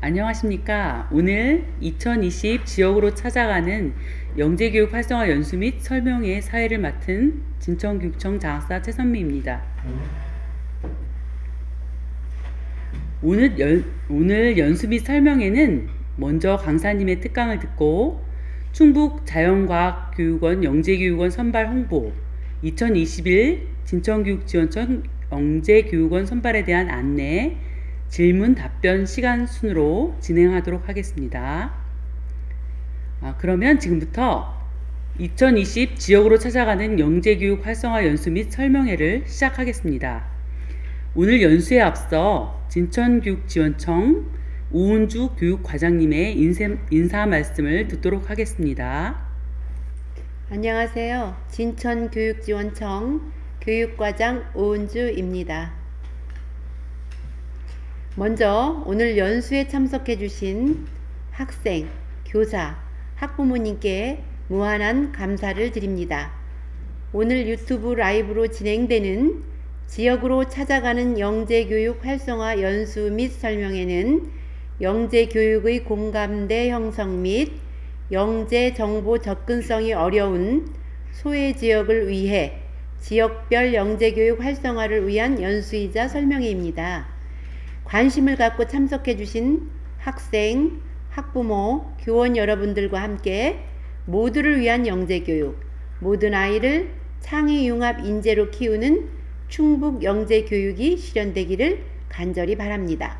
안녕하십니까. 오늘 2020 지역으로 찾아가는 영재교육 활성화 연수 및 설명회 사회를 맡은 진천교육청 장학사 최선미입니다. 오늘 연수 및 설명회는 먼저 강사님의 특강을 듣고 충북자연과학교육원 영재교육원 선발 홍보, 2021 진천교육지원청 영재교육원 선발에 대한 안내, 질문 답변 시간 순으로 진행하도록 하겠습니다. 그러면 지금부터 2020 지역으로 찾아가는 영재교육 활성화 연수 및 설명회를 시작하겠습니다. 오늘 연수에 앞서 진천교육지원청 오은주 교육과장님의 인사 말씀을 듣도록 하겠습니다. 안녕하세요. 진천교육지원청 교육과장 오은주입니다. 먼저 오늘 연수에 참석해 주신 학생, 교사, 학부모님께 무한한 감사를 드립니다. 오늘 유튜브 라이브로 진행되는 지역으로 찾아가는 영재교육 활성화 연수 및 설명회는 영재교육의 공감대 형성 및 영재 정보 접근성이 어려운 소외 지역을 위해 지역별 영재교육 활성화를 위한 연수이자 설명회입니다. 관심을 갖고 참석해 주신 학생, 학부모, 교원 여러분들과 함께 모두를 위한 영재교육, 모든 아이를 창의융합 인재로 키우는 충북 영재교육이 실현되기를 간절히 바랍니다.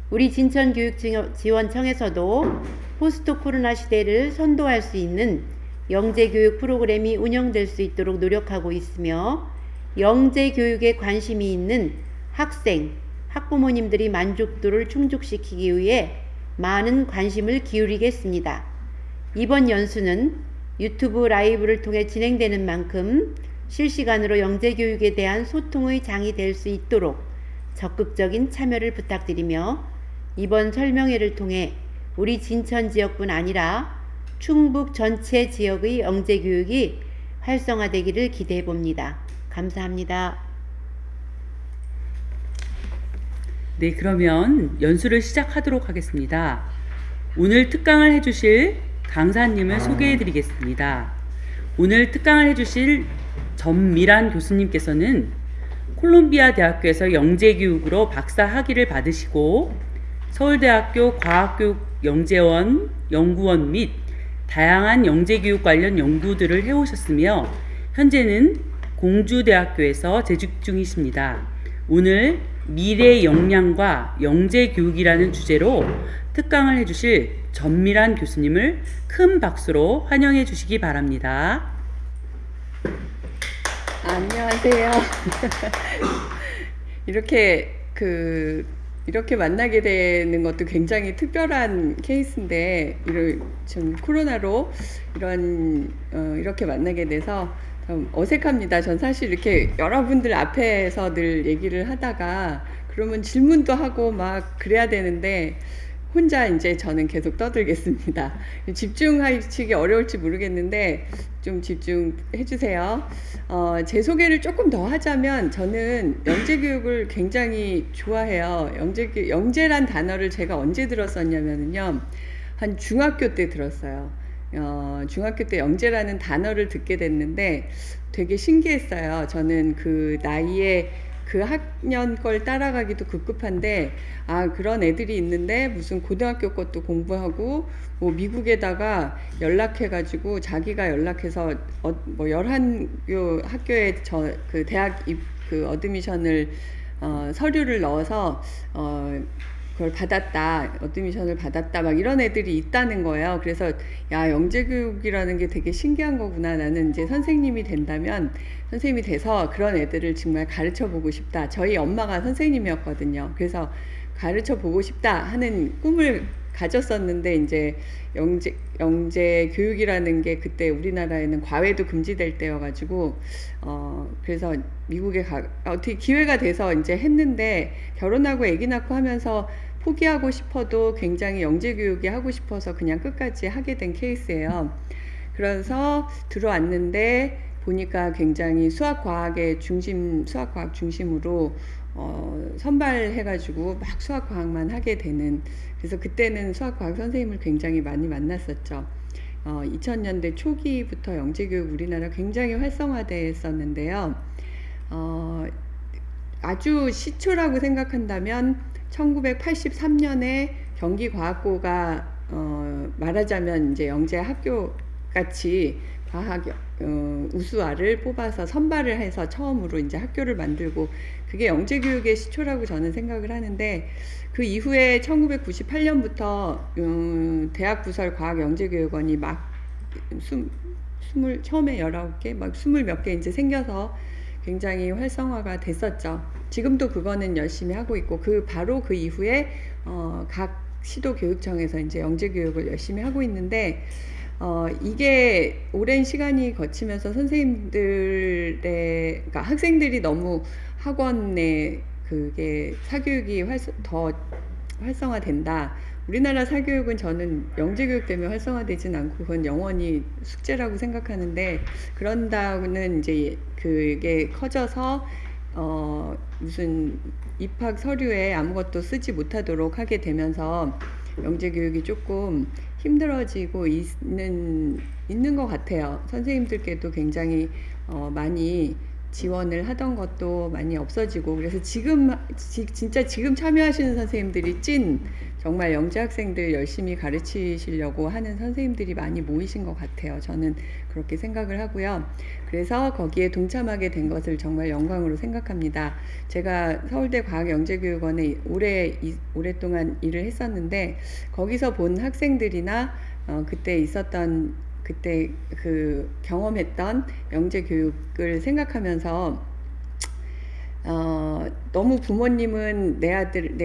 우리 진천교육지원청에서도 포스트 코로나 시대를 선도할 수 있는 영재교육 프로그램이 운영될 수 있도록 노력하고 있으며 영재교육에 관심이 있는 학생, 학부모님들이 만족도를 충족시키기 위해 많은 관심을 기울이겠습니다. 이번 연수는 유튜브 라이브를 통해 진행되는 만큼 실시간으로 영재교육에 대한 소통의 장이 될 수 있도록 적극적인 참여를 부탁드리며 이번 설명회를 통해 우리 진천 지역뿐 아니라 충북 전체 지역의 영재교육이 활성화되기를 기대해 봅니다. 감사합니다. 네, 그러면 연수를 시작하도록 하겠습니다. 오늘 특강을 해주실 강사님을 소개해 드리겠습니다. 오늘 특강을 해주실 전미란 교수님께서는 콜롬비아 대학교에서 영재교육으로 박사 학위를 받으시고 서울대학교 과학교육 영재원 연구원 및 다양한 영재교육 관련 연구들을 해오셨으며 현재는 공주대학교에서 재직 중이십니다. 오늘 미래 역량과 영재교육이라는 주제로 특강을 해주실 전미란 교수님을 큰 박수로 환영해 주시기 바랍니다. 안녕하세요. 이렇게 만나게 되는 것도 굉장히 특별한 케이스인데 좀 코로나로 이렇게 만나게 돼서 좀 어색합니다. 전 사실 이렇게 여러분들 앞에서 늘 얘기를 하다가 그러면 질문도 하고 막 그래야 되는데 혼자 이제 저는 계속 떠들겠습니다. 집중하시기 어려울지 모르겠는데 좀 집중해 주세요. 제 소개를 조금 더 하자면 저는 영재교육을 굉장히 좋아해요. 영재란 단어를 제가 언제 들었었냐면요. 한 중학교 때 들었어요. 중학교 때 영재라는 단어를 듣게 됐는데 되게 신기했어요. 저는 그 나이에 그 학년 걸 따라가기도 급급한데 그런 애들이 있는데 무슨 고등학교 것도 공부하고 뭐 미국에다가 연락해가지고 자기가 연락해서 뭐 11교 학교에 그 대학 그 어드미션을 서류를 넣어서 그걸 받았다, 어드미션을 받았다, 막 이런 애들이 있다는 거예요. 그래서 영재교육이라는 게 되게 신기한 거구나. 나는 이제 선생님이 돼서 그런 애들을 정말 가르쳐 보고 싶다. 저희 엄마가 선생님이었거든요. 그래서 가르쳐 보고 싶다 하는 꿈을 가졌었는데 이제 영재 교육이라는 게 그때 우리나라에는 과외도 금지될 때여가지고 그래서 미국에 어떻게 기회가 돼서 이제 했는데 결혼하고 아기 낳고 하면서 포기하고 싶어도 굉장히 영재 교육이 하고 싶어서 그냥 끝까지 하게 된 케이스예요. 그래서 들어왔는데 보니까 굉장히 수학과학 중심으로 선발해가지고 막 수학과학만 하게 되는, 그래서 그때는 수학과학 선생님을 굉장히 많이 만났었죠. 2000년대 초기부터 영재교육 우리나라 굉장히 활성화됐었는데요. 아주 시초라고 생각한다면 1983년에 경기과학고가 말하자면 이제 영재 학교 같이 과학 우수아를 뽑아서 선발을 해서 처음으로 이제 학교를 만들고, 그게 영재교육의 시초라고 저는 생각을 하는데, 그 이후에 1998년부터 대학 부설 과학영재교육원이 막 처음에 19개 막 20몇 개 이제 생겨서 굉장히 활성화가 됐었죠. 지금도 그거는 열심히 하고 있고, 바로 그 이후에 각 시도교육청에서 이제 영재교육을 열심히 하고 있는데, 이게 오랜 시간이 거치면서 그러니까 학생들이 너무 학원에 그게 사교육이 더 활성화된다. 우리나라 사교육은 저는 영재교육 때문에 활성화되진 않고 그건 영원히 숙제라고 생각하는데, 그런다고는 이제 그게 커져서 무슨 입학 서류에 아무것도 쓰지 못하도록 하게 되면서 영재교육이 조금 힘들어지고 있는 것 같아요. 선생님들께도 굉장히 많이 지원을 하던 것도 많이 없어지고, 그래서 진짜 지금 참여하시는 선생님들이 정말 영재 학생들 열심히 가르치시려고 하는 선생님들이 많이 모이신 것 같아요. 저는 그렇게 생각을 하고요. 그래서 거기에 동참하게 된 것을 정말 영광으로 생각합니다. 제가 서울대 과학영재교육원에 오랫동안 일을 했었는데, 거기서 본 학생들이나 그때 경험했던 영재 교육을 생각하면서 너무 부모님은 내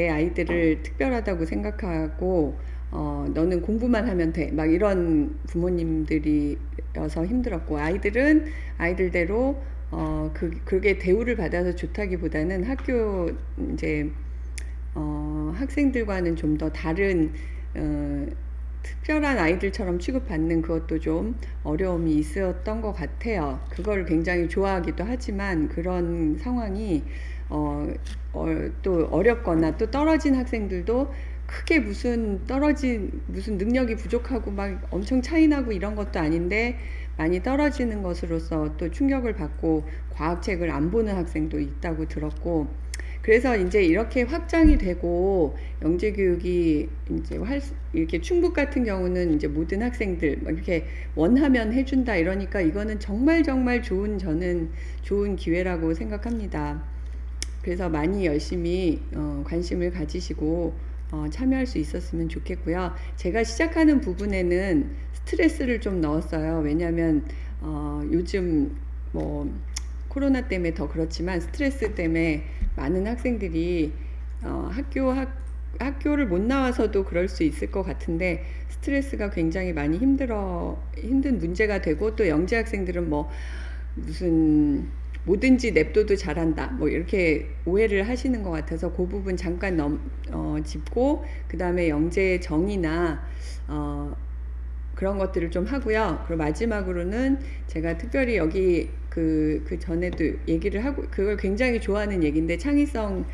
아이들을 특별하다고 생각하고 너는 공부만 하면 돼, 막 이런 부모님들이어서 힘들었고, 아이들은 아이들대로 그게 대우를 받아서 좋다기보다는 학교 이제 학생들과는 좀 더 다른 특별한 아이들처럼 취급받는 그것도 좀 어려움이 있었던 것 같아요. 그걸 굉장히 좋아하기도 하지만 그런 상황이 또 어렵거나 또 떨어진 학생들도 크게 무슨 능력이 부족하고 막 엄청 차이나고 이런 것도 아닌데 많이 떨어지는 것으로서 또 충격을 받고 과학책을 안 보는 학생도 있다고 들었고, 그래서 이제 이렇게 확장이 되고 영재교육이 이제 이렇게 충북 같은 경우는 이제 모든 학생들 막 이렇게 원하면 해준다 이러니까 이거는 정말 저는 좋은 기회라고 생각합니다. 그래서 많이 열심히 관심을 가지시고 참여할 수 있었으면 좋겠고요. 제가 시작하는 부분에는 스트레스를 좀 넣었어요. 왜냐하면 요즘 뭐 코로나 때문에 더 그렇지만 스트레스 때문에 많은 학생들이 학교를 못 나와서도 그럴 수 있을 것 같은데, 스트레스가 굉장히 많이 힘든 문제가 되고, 또 영재 학생들은 뭐 무슨 뭐든지 냅둬도 잘한다 뭐 이렇게 오해를 하시는 것 같아서 그 부분 잠깐 짚고, 그 다음에 영재 정의나 그런 것들을 좀 하고요. 그리고 마지막으로는 제가 특별히 여기 그 전에도 얘기를 하고, 그걸 굉장히 좋아하는 얘기인데, 창의성을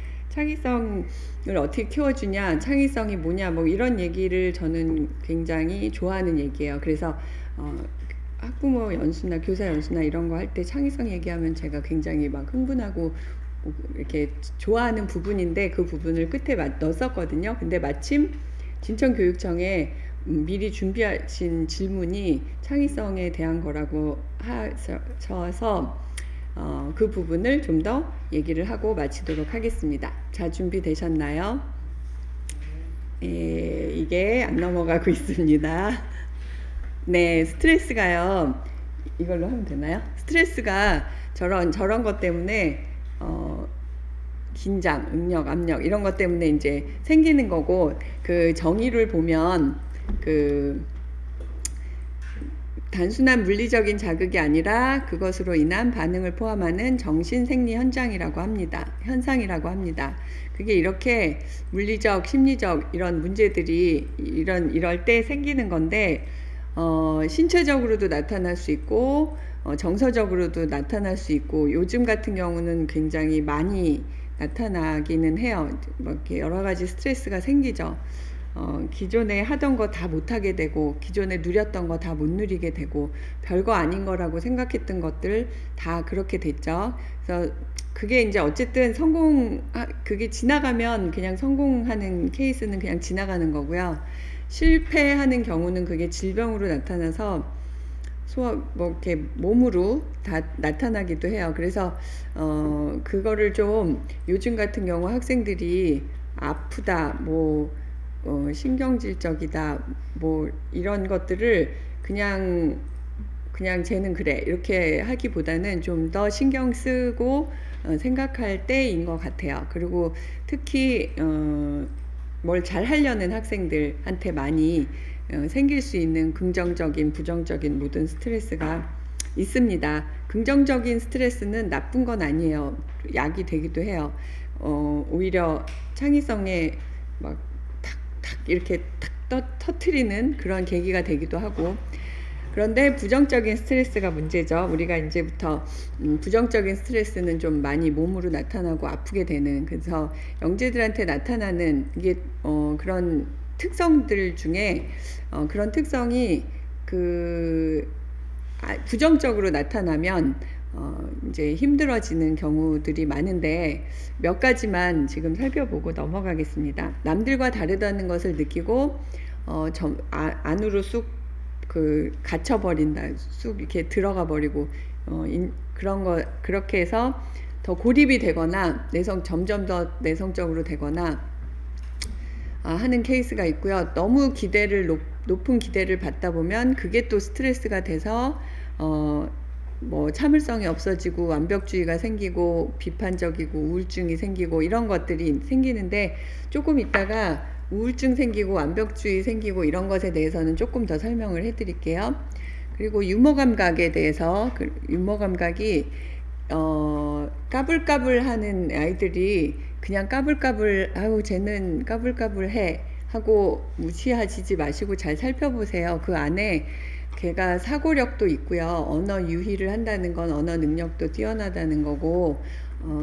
어떻게 키워주냐, 창의성이 뭐냐, 뭐 이런 얘기를 저는 굉장히 좋아하는 얘기예요. 그래서 학부모 연수나 교사 연수나 이런 거 할 때 창의성 얘기하면 제가 굉장히 막 흥분하고 이렇게 좋아하는 부분인데, 그 부분을 끝에 넣었었거든요. 근데 마침 진천교육청에 미리 준비하신 질문이 창의성에 대한 거라고 하셔서 그 부분을 좀 더 얘기를 하고 마치도록 하겠습니다. 자, 준비되셨나요? 이게 안 넘어가고 있습니다. 네, 스트레스가요. 이걸로 하면 되나요? 스트레스가 저런 것 때문에 긴장, 응력, 압력 이런 것 때문에 이제 생기는 거고, 그 정의를 보면 단순한 물리적인 자극이 아니라 그것으로 인한 반응을 포함하는 정신 생리 현상이라고 합니다. 그게 이렇게 물리적, 심리적 이런 문제들이 이럴 때 생기는 건데, 신체적으로도 나타날 수 있고 정서적으로도 나타날 수 있고, 요즘 같은 경우는 굉장히 많이 나타나기는 해요. 뭐 이렇게 여러 가지 스트레스가 생기죠. 기존에 하던 거 다 못하게 되고, 기존에 누렸던 거 다 못 누리게 되고, 별거 아닌 거라고 생각했던 것들 다 그렇게 됐죠. 그래서 그게 이제 어쨌든 그게 지나가면 그냥 성공하는 케이스는 그냥 지나가는 거고요. 실패하는 경우는 그게 질병으로 나타나서 뭐 이렇게 몸으로 다 나타나기도 해요. 그래서 그거를 좀 요즘 같은 경우 학생들이 아프다, 뭐 신경질적이다, 뭐 이런 것들을 그냥 쟤는 그래 이렇게 하기보다는 좀 더 신경 쓰고 생각할 때인 것 같아요. 그리고 특히 뭘 잘 하려는 학생들한테 많이 생길 수 있는 긍정적인, 부정적인 모든 스트레스가 있습니다. 긍정적인 스트레스는 나쁜 건 아니에요. 약이 되기도 해요. 오히려 창의성에 막 탁탁 이렇게 탁 터트리는 그런 계기가 되기도 하고. 그런데 부정적인 스트레스가 문제죠. 우리가 이제부터 부정적인 스트레스는 좀 많이 몸으로 나타나고 아프게 되는, 그래서 영재들한테 나타나는 이게 그런 특성들 중에 그런 특성이 부정적으로 나타나면 이제 힘들어지는 경우들이 많은데, 몇 가지만 지금 살펴보고 넘어가겠습니다. 남들과 다르다는 것을 느끼고 안으로 쑥 갇혀버린다, 쑥 이렇게 들어가 버리고 그렇게 해서 더 고립이 되거나 점점 더 내성적으로 되거나 하는 케이스가 있고요. 너무 높은 기대를 받다 보면 그게 또 스트레스가 돼서 뭐 참을성이 없어지고 완벽주의가 생기고 비판적이고 우울증이 생기고 이런 것들이 생기는데, 조금 있다가 우울증 생기고 완벽주의 생기고 이런 것에 대해서는 조금 더 설명을 해드릴게요. 그리고 유머 감각에 대해서, 유머 감각이 까불까불하는 아이들이 그냥 아우 쟤는 까불까불해 하고 무시하시지 마시고 잘 살펴보세요. 그 안에 걔가 사고력도 있고요. 언어 유희를 한다는 건 언어 능력도 뛰어나다는 거고,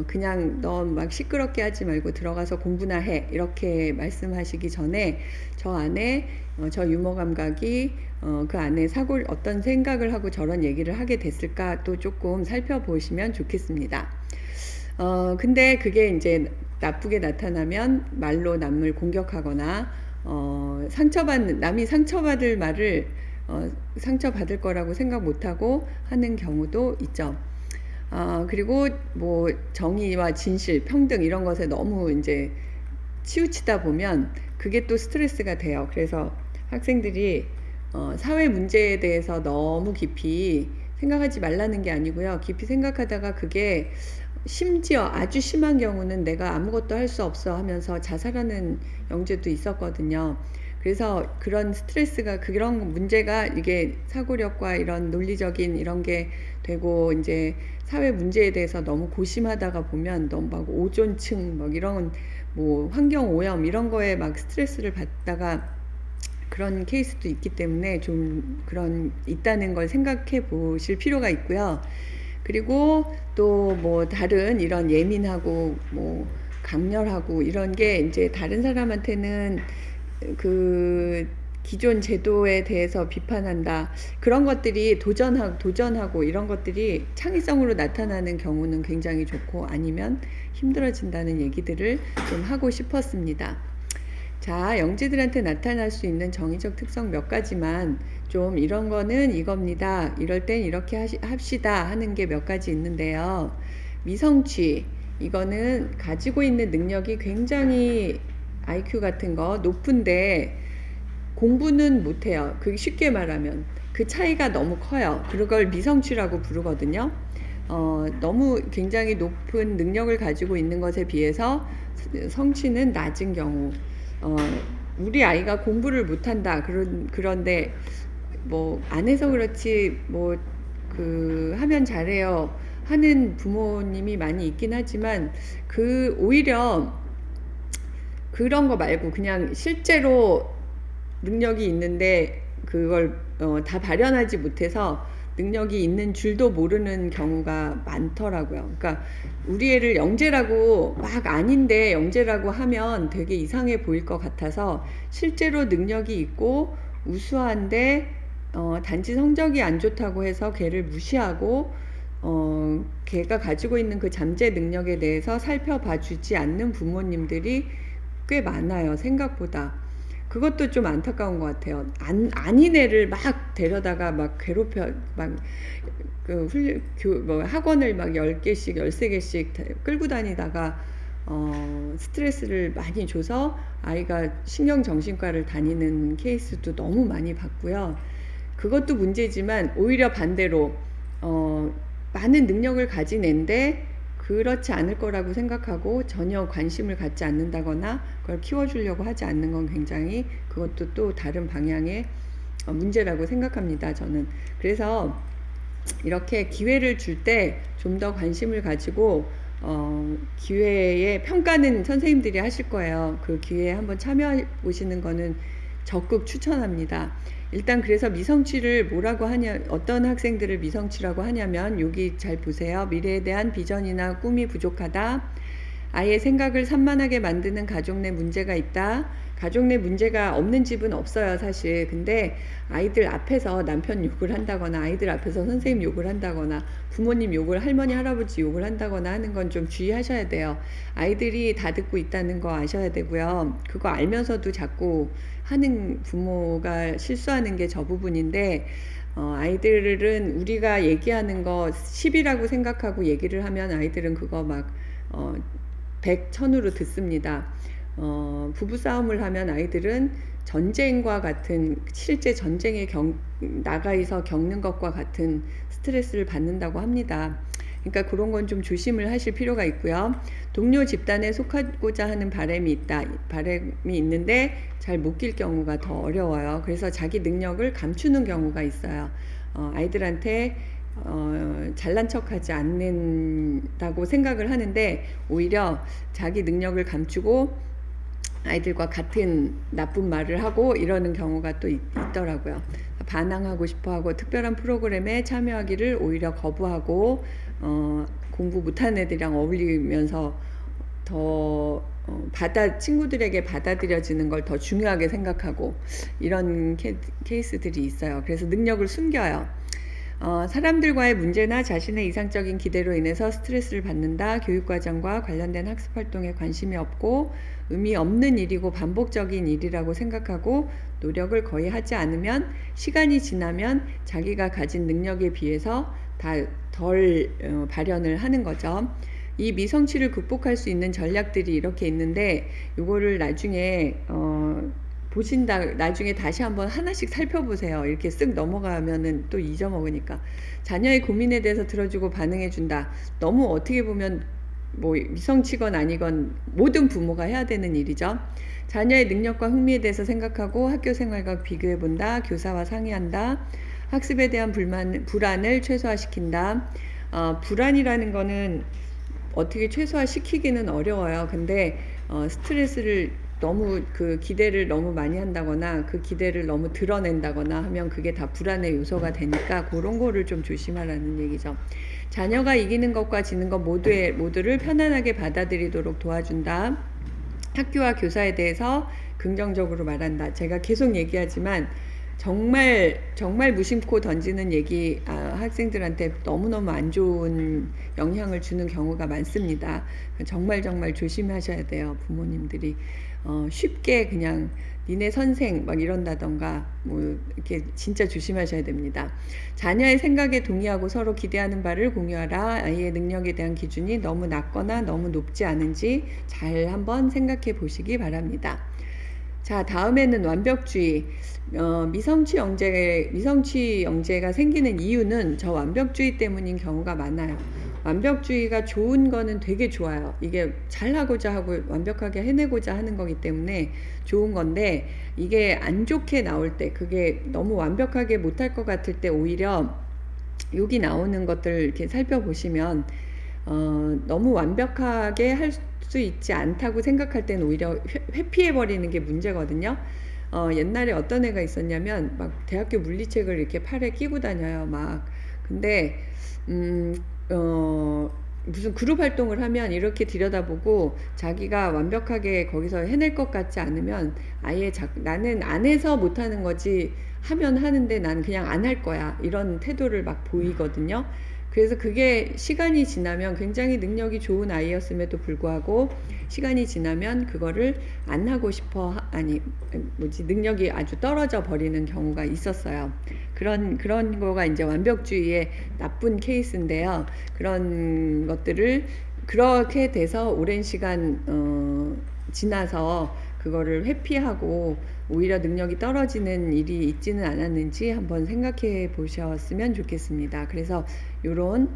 그냥 너 막 시끄럽게 하지 말고 들어가서 공부나 해 이렇게 말씀하시기 전에 저 안에 저 유머 감각이 그 안에 어떤 생각을 하고 저런 얘기를 하게 됐을까 또 조금 살펴보시면 좋겠습니다. 근데 그게 이제 나쁘게 나타나면 말로 남을 공격하거나 남이 상처받을 말을 상처받을 거라고 생각 못하고 하는 경우도 있죠. 그리고 뭐 정의와 진실, 평등 이런 것에 너무 이제 치우치다 보면 그게 또 스트레스가 돼요. 그래서 학생들이 사회 문제에 대해서 너무 깊이 생각하지 말라는 게 아니고요. 깊이 생각하다가 그게 심지어 아주 심한 경우는 내가 아무것도 할 수 없어 하면서 자살하는 영재도 있었거든요. 그래서 그런 스트레스가, 그런 문제가 이게 사고력과 이런 논리적인 이런 게 되고, 이제 사회 문제에 대해서 너무 고심하다가 보면 너무 막 오존층 막 이런 뭐 환경 오염 이런 거에 막 스트레스를 받다가 그런 케이스도 있기 때문에 좀 있다는 걸 생각해 보실 필요가 있고요. 그리고 또 뭐 다른 이런 예민하고 뭐 강렬하고 이런 게 이제 다른 사람한테는 기존 제도에 대해서 비판한다, 그런 것들이 도전하고 이런 것들이 창의성으로 나타나는 경우는 굉장히 좋고, 아니면 힘들어진다는 얘기들을 좀 하고 싶었습니다. 자, 영재들한테 나타날 수 있는 정의적 특성 몇 가지만, 좀 이런 거는 이겁니다, 이럴 땐 이렇게 합시다 하는 게 몇 가지 있는데요. 미성취, 이거는 가지고 있는 능력이 굉장히 IQ 같은 거 높은데 공부는 못해요. 그게 쉽게 말하면 그 차이가 너무 커요. 그걸 미성취라고 부르거든요. 너무 굉장히 높은 능력을 가지고 있는 것에 비해서 성취는 낮은 경우, 우리 아이가 공부를 못한다, 그런데 뭐 안 해서 그렇지 뭐 하면 잘해요 하는 부모님이 많이 있긴 하지만, 오히려 그런 거 말고 그냥 실제로 능력이 있는데 그걸 다 발현하지 못해서 능력이 있는 줄도 모르는 경우가 많더라고요. 그러니까 우리 애를 영재라고 막 아닌데 영재라고 하면 되게 이상해 보일 것 같아서 실제로 능력이 있고 우수한데 단지 성적이 안 좋다고 해서 걔를 무시하고 걔가 가지고 있는 그 잠재 능력에 대해서 살펴봐 주지 않는 부모님들이 꽤 많아요. 생각보다. 그것도 좀 안타까운 것 같아요. 아닌 애를 막 데려다가 막 괴롭혀, 막, 학원을 막 10개씩, 13개씩 끌고 다니다가, 스트레스를 많이 줘서 아이가 신경정신과를 다니는 케이스도 너무 많이 봤고요. 그것도 문제지만 오히려 반대로, 많은 능력을 가진 애인데 그렇지 않을 거라고 생각하고 전혀 관심을 갖지 않는다거나 그걸 키워주려고 하지 않는 건 굉장히 그것도 또 다른 방향의 문제라고 생각합니다. 저는. 그래서 이렇게 기회를 줄 때 좀 더 관심을 가지고 기회에 평가는 선생님들이 하실 거예요. 그 기회에 한번 참여해 보시는 거는 적극 추천합니다. 일단 그래서 미성취를 뭐라고 하냐, 어떤 학생들을 미성취라고 하냐면 여기 잘 보세요. 미래에 대한 비전이나 꿈이 부족하다. 아이의 생각을 산만하게 만드는 가족 내 문제가 있다. 가족 내 문제가 없는 집은 없어요, 사실. 근데 아이들 앞에서 남편 욕을 한다거나 아이들 앞에서 선생님 욕을 한다거나 부모님 욕을, 할머니 할아버지 욕을 한다거나 하는 건 좀 주의하셔야 돼요. 아이들이 다 듣고 있다는 거 아셔야 되고요. 그거 알면서도 자꾸 하는 부모가 실수하는 게 저 부분인데, 아이들은 우리가 얘기하는 거 10이라고 생각하고 얘기를 하면 아이들은 그거 막 100, 1000으로 듣습니다. 부부싸움을 하면 아이들은 전쟁과 같은, 실제 전쟁에 나가서 겪는 것과 같은 스트레스를 받는다고 합니다. 그러니까 그런 건 좀 조심을 하실 필요가 있고요. 동료 집단에 속하고자 하는 바람이 있는데 잘 못 낄 경우가 더 어려워요. 그래서 자기 능력을 감추는 경우가 있어요. 아이들한테 잘난 척하지 않는다고 생각을 하는데 오히려 자기 능력을 감추고 아이들과 같은 나쁜 말을 하고 이러는 경우가 또 있더라고요. 반항하고 싶어하고 특별한 프로그램에 참여하기를 오히려 거부하고 공부 못하는 애들이랑 어울리면서 더 친구들에게 받아들여지는 걸 더 중요하게 생각하고 이런 케이스들이 있어요. 그래서 능력을 숨겨요. 사람들과의 문제나 자신의 이상적인 기대로 인해서 스트레스를 받는다. 교육과정과 관련된 학습활동에 관심이 없고 의미 없는 일이고 반복적인 일이라고 생각하고 노력을 거의 하지 않으면 시간이 지나면 자기가 가진 능력에 비해서 다 덜 발현을 하는 거죠. 이 미성취를 극복할 수 있는 전략들이 이렇게 있는데 이거를 나중에 나중에 다시 한번 하나씩 살펴보세요. 이렇게 쓱 넘어가면은 또 잊어먹으니까. 자녀의 고민에 대해서 들어주고 반응해준다. 너무 어떻게 보면 뭐 미성치건 아니건 모든 부모가 해야 되는 일이죠. 자녀의 능력과 흥미에 대해서 생각하고 학교 생활과 비교해본다. 교사와 상의한다. 학습에 대한 불안을 최소화시킨다. 불안이라는 거는 어떻게 최소화시키기는 어려워요. 근데 스트레스를 너무 그 기대를 너무 많이 한다거나 그 기대를 너무 드러낸다거나 하면 그게 다 불안의 요소가 되니까 그런 거를 좀 조심하라는 얘기죠. 자녀가 이기는 것과 지는 것 모두를 편안하게 받아들이도록 도와준다. 학교와 교사에 대해서 긍정적으로 말한다. 제가 계속 얘기하지만 정말 무심코 던지는 얘기 학생들한테 너무너무 안 좋은 영향을 주는 경우가 많습니다. 정말 조심하셔야 돼요. 부모님들이 쉽게 그냥 니네 선생 막 이런다던가 뭐 이렇게 진짜 조심하셔야 됩니다. 자녀의 생각에 동의하고 서로 기대하는 바를 공유하라. 아이의 능력에 대한 기준이 너무 낮거나 너무 높지 않은지 잘 한번 생각해 보시기 바랍니다. 자, 다음에는 완벽주의. 미성취 영재가 생기는 이유는 저 완벽주의 때문인 경우가 많아요. 완벽주의가 좋은 거는 되게 좋아요. 이게 잘하고자 하고 완벽하게 해내고자 하는 거기 때문에 좋은 건데 이게 안 좋게 나올 때, 그게 너무 완벽하게 못할 것 같을 때 오히려 여기 나오는 것들 이렇게 살펴보시면 너무 완벽하게 할 수 있지 않다고 생각할 때는 오히려 회피해버리는 게 문제거든요. 옛날에 어떤 애가 있었냐면 막 대학교 물리책을 이렇게 팔에 끼고 다녀요. 막 근데 무슨 그룹 활동을 하면 이렇게 들여다보고 자기가 완벽하게 거기서 해낼 것 같지 않으면 아예 나는 안 해서 못하는 거지, 하면 하는데 난 그냥 안 할 거야, 이런 태도를 막 보이거든요. 그래서 그게 시간이 지나면 굉장히 능력이 좋은 아이였음에도 불구하고 시간이 지나면 그거를 안 하고 싶어 능력이 아주 떨어져 버리는 경우가 있었어요. 그런 거가 이제 완벽주의의 나쁜 케이스인데요. 그런 것들을 그렇게 돼서 오랜 시간 지나서 그거를 회피하고 오히려 능력이 떨어지는 일이 있지는 않았는지 한번 생각해 보셨으면 좋겠습니다. 그래서 이런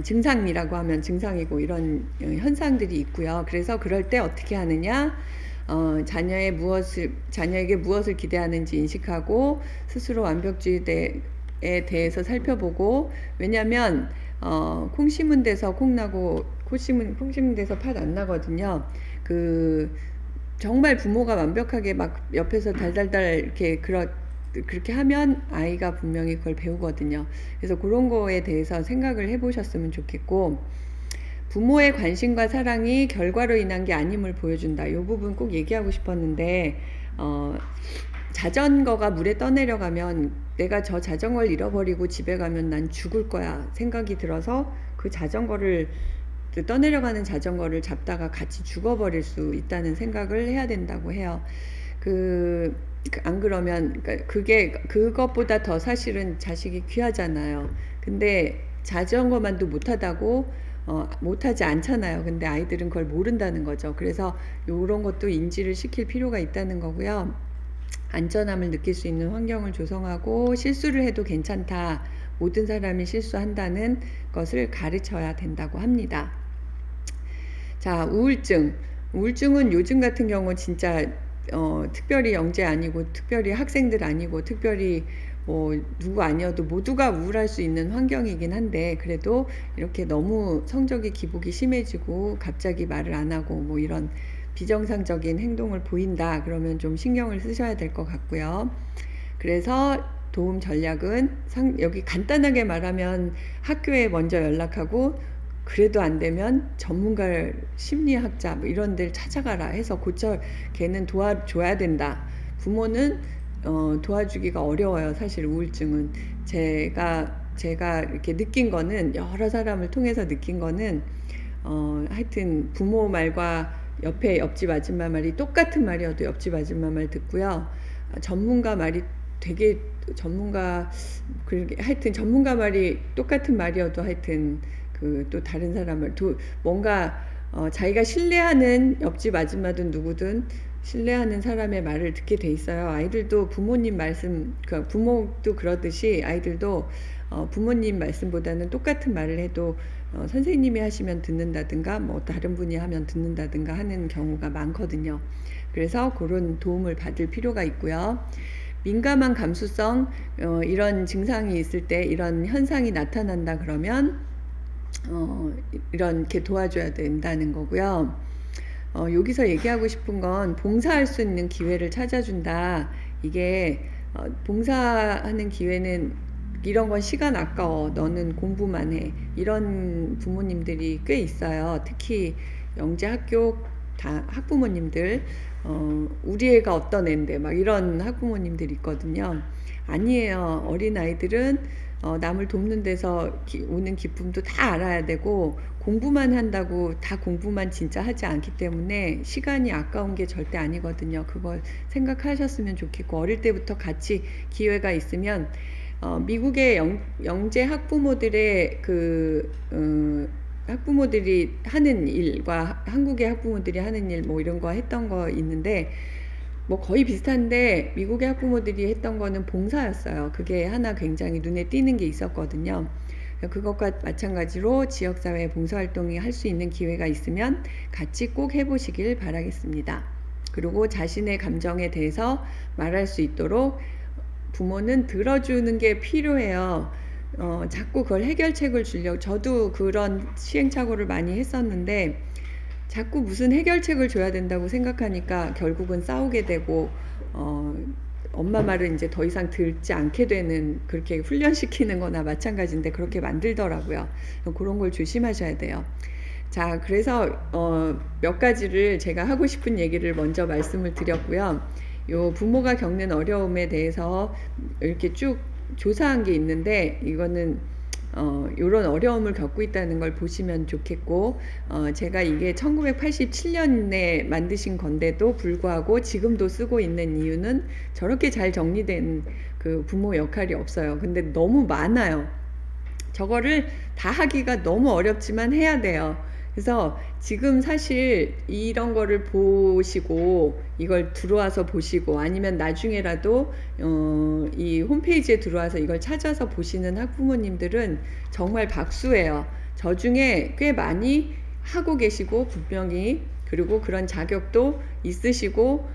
증상이라고 하면 증상이고 이런 현상들이 있고요. 그래서 그럴 때 어떻게 하느냐? 자녀에게 무엇을 기대하는지 인식하고 스스로 완벽주의에 대해서 살펴보고, 왜냐하면 콩 심은 데서 콩 나고 콩 심은 데서 팥 안 나거든요. 정말 부모가 완벽하게 막 옆에서 달달달 이렇게 그렇게 하면 아이가 분명히 그걸 배우거든요. 그래서 그런 거에 대해서 생각을 해보셨으면 좋겠고, 부모의 관심과 사랑이 결과로 인한 게 아님을 보여준다. 이 부분 꼭 얘기하고 싶었는데, 자전거가 물에 떠내려가면 내가 저 자전거를 잃어버리고 집에 가면 난 죽을 거야 생각이 들어서 떠내려가는 자전거를 잡다가 같이 죽어버릴 수 있다는 생각을 해야 된다고 해요. 안 그러면 그것보다 더 사실은 자식이 귀하잖아요. 근데 자전거만도 못하지 않잖아요. 근데 아이들은 그걸 모른다는 거죠. 그래서 이런 것도 인지를 시킬 필요가 있다는 거고요. 안전함을 느낄 수 있는 환경을 조성하고, 실수를 해도 괜찮다, 모든 사람이 실수한다는 것을 가르쳐야 된다고 합니다. 자, 우울증은 요즘 같은 경우 진짜 특별히 영재 아니고 특별히 학생들 아니고 특별히 누구 아니어도 모두가 우울할 수 있는 환경이긴 한데, 그래도 이렇게 너무 성적이 기복이 심해지고 갑자기 말을 안 하고 이런 비정상적인 행동을 보인다 그러면 좀 신경을 쓰셔야 될 것 같고요. 그래서 도움 전략은 여기 간단하게 말하면 학교에 먼저 연락하고, 그래도 안 되면 전문가, 심리학자 이런 데를 찾아가라 해서 걔는 도와줘야 된다. 부모는 도와주기가 어려워요. 사실 우울증은 제가 이렇게 느낀 거는, 여러 사람을 통해서 느낀 거는 하여튼 부모 말과 옆집 아줌마 말이 똑같은 말이어도 옆집 아줌마 말 듣고요. 전문가 말이 하여튼 전문가 말이 똑같은 말이어도 하여튼 또 다른 사람을 뭔가 자기가 신뢰하는 옆집 아줌마든 누구든 신뢰하는 사람의 말을 듣게 돼 있어요. 아이들도 부모님 말씀, 부모도 그러듯이 아이들도 부모님 말씀보다는 똑같은 말을 해도 선생님이 하시면 듣는다든가 다른 분이 하면 듣는다든가 하는 경우가 많거든요. 그래서 그런 도움을 받을 필요가 있고요. 민감한 감수성, 이런 증상이 있을 때, 이런 현상이 나타난다 그러면 이렇게 도와줘야 된다는 거고요. 여기서 얘기하고 싶은 건 봉사할 수 있는 기회를 찾아준다. 이게 봉사하는 기회는, 이런 건 시간 아까워, 너는 공부만 해, 이런 부모님들이 꽤 있어요. 특히 영재 학교 학부모님들, 우리 애가 어떤 애인데 이런 학부모님들이 있거든요. 아니에요. 어린 아이들은 남을 돕는 데서 오는 기쁨도 다 알아야 되고, 공부만 한다고 다 공부만 진짜 하지 않기 때문에 시간이 아까운 게 절대 아니거든요. 그걸 생각하셨으면 좋겠고, 어릴 때부터 같이 기회가 있으면 미국의 영재 학부모들의 학부모들이 하는 일과 한국의 학부모들이 하는 일 이런 거 했던 거 있는데, 거의 비슷한데 미국의 학부모들이 했던 거는 봉사였어요. 그게 하나 굉장히 눈에 띄는 게 있었거든요. 그것과 마찬가지로 지역사회 봉사활동이 할 수 있는 기회가 있으면 같이 꼭 해보시길 바라겠습니다. 그리고 자신의 감정에 대해서 말할 수 있도록 부모는 들어주는 게 필요해요. 자꾸 그걸 해결책을 주려고, 저도 그런 시행착오를 많이 했었는데 자꾸 무슨 해결책을 줘야 된다고 생각하니까 결국은 싸우게 되고 엄마 말을 이제 더 이상 듣지 않게 되는, 그렇게 훈련시키는 거나 마찬가지인데 그렇게 만들더라고요. 그런 걸 조심하셔야 돼요. 자, 그래서 몇 가지를 제가 하고 싶은 얘기를 먼저 말씀을 드렸고요. 요 부모가 겪는 어려움에 대해서 이렇게 쭉 조사한 게 있는데, 이거는 이런 어려움을 겪고 있다는 걸 보시면 좋겠고, 제가 이게 1987년에 만드신 건데도 불구하고 지금도 쓰고 있는 이유는 저렇게 잘 정리된 그 부모 역할이 없어요. 근데 너무 많아요. 저거를 다 하기가 너무 어렵지만 해야 돼요. 그래서 지금 사실 이런 거를 보시고, 이걸 들어와서 보시고, 아니면 나중에라도 이 홈페이지에 들어와서 이걸 찾아서 보시는 학부모님들은 정말 박수예요. 저 중에 꽤 많이 하고 계시고 분명히, 그리고 그런 자격도 있으시고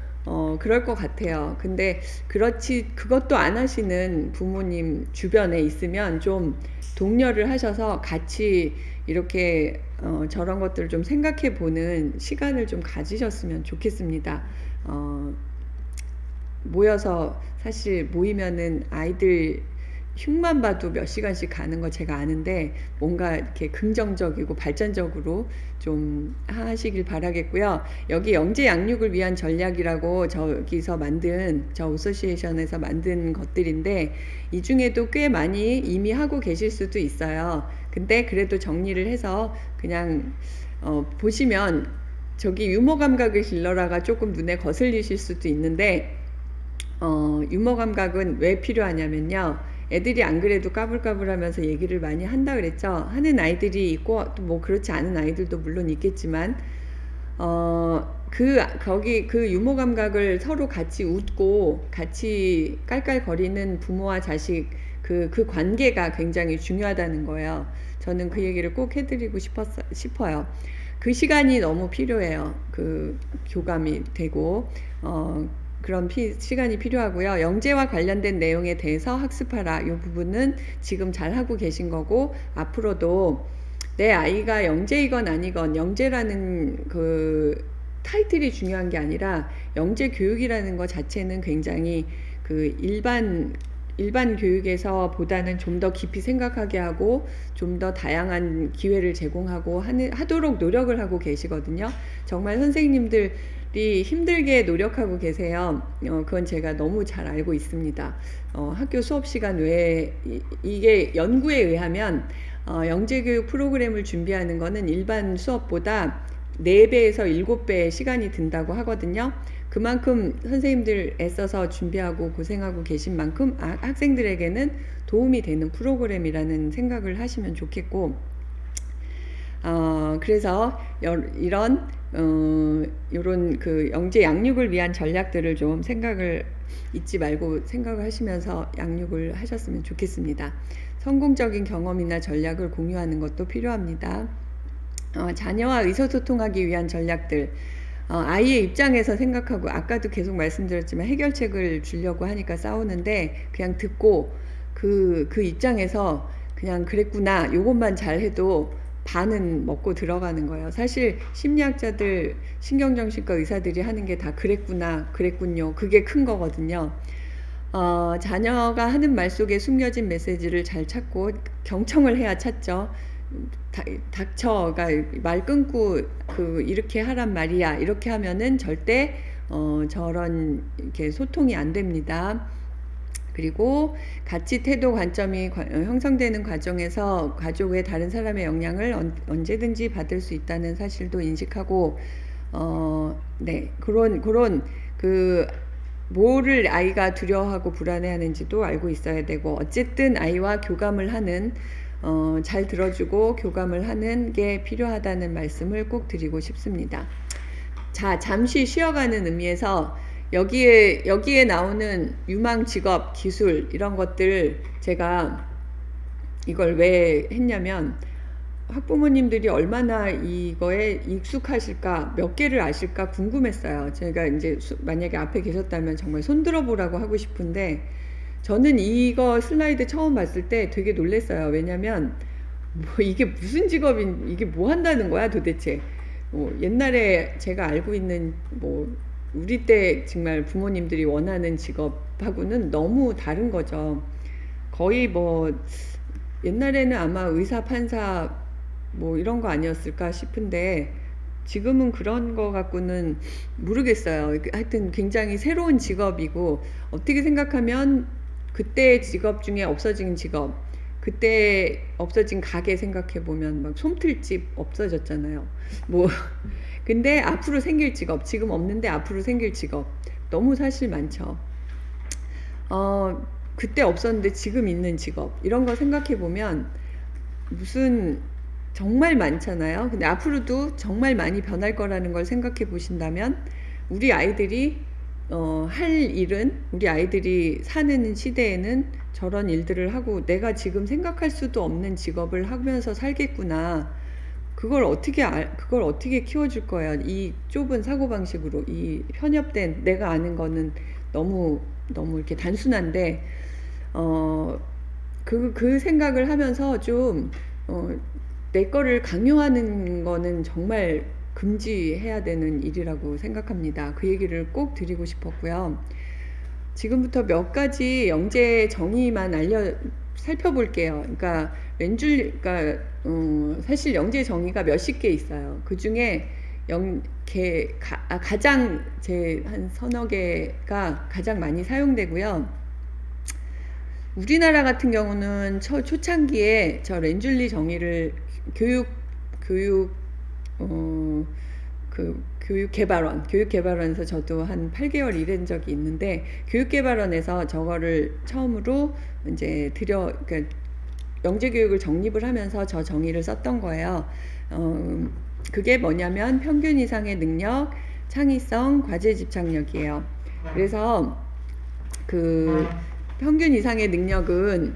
그럴 것 같아요. 근데 그렇지, 그것도 안 하시는 부모님 주변에 있으면 좀 독려를 하셔서 같이 이렇게 저런 것들을 좀 생각해 보는 시간을 좀 가지셨으면 좋겠습니다. 모여서, 사실 모이면은 아이들 흉만 봐도 몇 시간씩 가는 거 제가 아는데, 뭔가 이렇게 긍정적이고 발전적으로 좀 하시길 바라겠고요. 여기 영재 양육을 위한 전략이라고 저기서 만든, 저 어소시에이션에서 만든 것들인데, 이 중에도 꽤 많이 이미 하고 계실 수도 있어요. 근데 그래도 정리를 해서 그냥 보시면, 저기 유머 감각을 길러라가 조금 눈에 거슬리실 수도 있는데, 유머 감각은 왜 필요하냐면요, 애들이 안 그래도 까불까불하면서 얘기를 많이 한다 그랬죠. 하는 아이들이 있고 또 뭐 그렇지 않은 아이들도 물론 있겠지만, 거기 그 유머 감각을 서로 같이 웃고 같이 깔깔거리는 부모와 자식, 그 관계가 굉장히 중요하다는 거예요. 저는 그 얘기를 꼭 해드리고 싶어요. 그 시간이 너무 필요해요. 그 교감이 되고 그런 시간이 필요하고요. 영재와 관련된 내용에 대해서 학습하라. 이 부분은 지금 잘 하고 계신 거고, 앞으로도 내 아이가 영재이건 아니건, 영재라는 그 타이틀이 중요한 게 아니라 영재 교육이라는 것 자체는 굉장히 그 일반 교육에서 보다는 좀 더 깊이 생각하게 하고 좀 더 다양한 기회를 제공하고 하도록 노력을 하고 계시거든요. 정말 선생님들이 힘들게 노력하고 계세요. 그건 제가 너무 잘 알고 있습니다. 학교 수업 시간 외에 이게 연구에 의하면 영재교육 프로그램을 준비하는 거는 일반 수업보다 4배에서 7배의 시간이 든다고 하거든요. 그만큼 선생님들 애써서 준비하고 고생하고 계신 만큼 학생들에게는 도움이 되는 프로그램이라는 생각을 하시면 좋겠고, 그래서 이런 그 영재 양육을 위한 전략들을 좀 잊지 말고 생각을 하시면서 양육을 하셨으면 좋겠습니다. 성공적인 경험이나 전략을 공유하는 것도 필요합니다. 자녀와 의사소통하기 위한 전략들, 아이의 입장에서 생각하고, 아까도 계속 말씀드렸지만 해결책을 주려고 하니까 싸우는데, 그냥 듣고 그 입장에서 그냥 그랬구나, 요것만 잘해도 반은 먹고 들어가는 거예요. 사실 심리학자들, 신경정신과 의사들이 하는 게 다 그랬구나, 그랬군요, 그게 큰 거거든요. 자녀가 하는 말 속에 숨겨진 메시지를 잘 찾고, 경청을 해야 찾죠. 닥쳐가 말 끊고 이렇게 하란 말이야, 이렇게 하면은 절대 저런 이렇게 소통이 안 됩니다. 그리고 가치, 태도, 관점이 형성되는 과정에서 가족 외 다른 사람의 영향을 언제든지 받을 수 있다는 사실도 인식하고, 네, 그런 그 뭐를 아이가 두려워하고 불안해하는지도 알고 있어야 되고, 어쨌든 아이와 교감을 하는, 잘 들어주고 교감을 하는 게 필요하다는 말씀을 꼭 드리고 싶습니다. 자, 잠시 쉬어가는 의미에서 여기에 나오는 유망 직업, 기술, 이런 것들, 제가 이걸 왜 했냐면, 학부모님들이 얼마나 이거에 익숙하실까, 몇 개를 아실까 궁금했어요. 제가 이제 만약에 앞에 계셨다면 정말 손들어 보라고 하고 싶은데, 저는 이거 슬라이드 처음 봤을 때 되게 놀랐어요. 왜냐면 이게 무슨 이게 뭐 한다는 거야 도대체. 옛날에 제가 알고 있는 우리 때 정말 부모님들이 원하는 직업하고는 너무 다른 거죠. 거의 뭐 옛날에는 아마 의사, 판사 뭐 이런 거 아니었을까 싶은데 지금은 그런 거 갖고는 모르겠어요. 하여튼 굉장히 새로운 직업이고 어떻게 생각하면 그때 직업 중에 없어진 직업, 그때 없어진 가게 생각해 보면 막 솜틀집 없어졌잖아요. 뭐 근데 앞으로 생길 직업, 지금 없는데 앞으로 생길 직업 너무 사실 많죠. 그때 없었는데 지금 있는 직업 이런 거 생각해 보면 무슨 정말 많잖아요. 근데 앞으로도 정말 많이 변할 거라는 걸 생각해 보신다면 우리 아이들이 할 일은 우리 아이들이 사는 시대에는 저런 일들을 하고 내가 지금 생각할 수도 없는 직업을 하면서 살겠구나. 그걸 어떻게 키워줄 거야. 이 좁은 사고방식으로 이 편협된 내가 아는 거는 너무 이렇게 단순한데 그 생각을 하면서 좀 내 거를 강요하는 거는 정말 금지해야 되는 일이라고 생각합니다. 그 얘기를 꼭 드리고 싶었고요. 지금부터 몇 가지 영재 정의만 살펴볼게요. 그러니까 사실 영재 정의가 몇십 개 있어요. 그 중에 가장 한 서너 개가 가장 많이 사용되고요. 우리나라 같은 경우는 초창기에 저 렌줄리 정의를 교육개발원에서 저도 한 8개월 일한 적이 있는데 교육개발원에서 저거를 처음으로 이제 그러니까 영재교육을 정립을 하면서 저 정의를 썼던 거예요. 그게 뭐냐면 평균 이상의 능력, 창의성, 과제 집착력이에요. 그래서 그 평균 이상의 능력은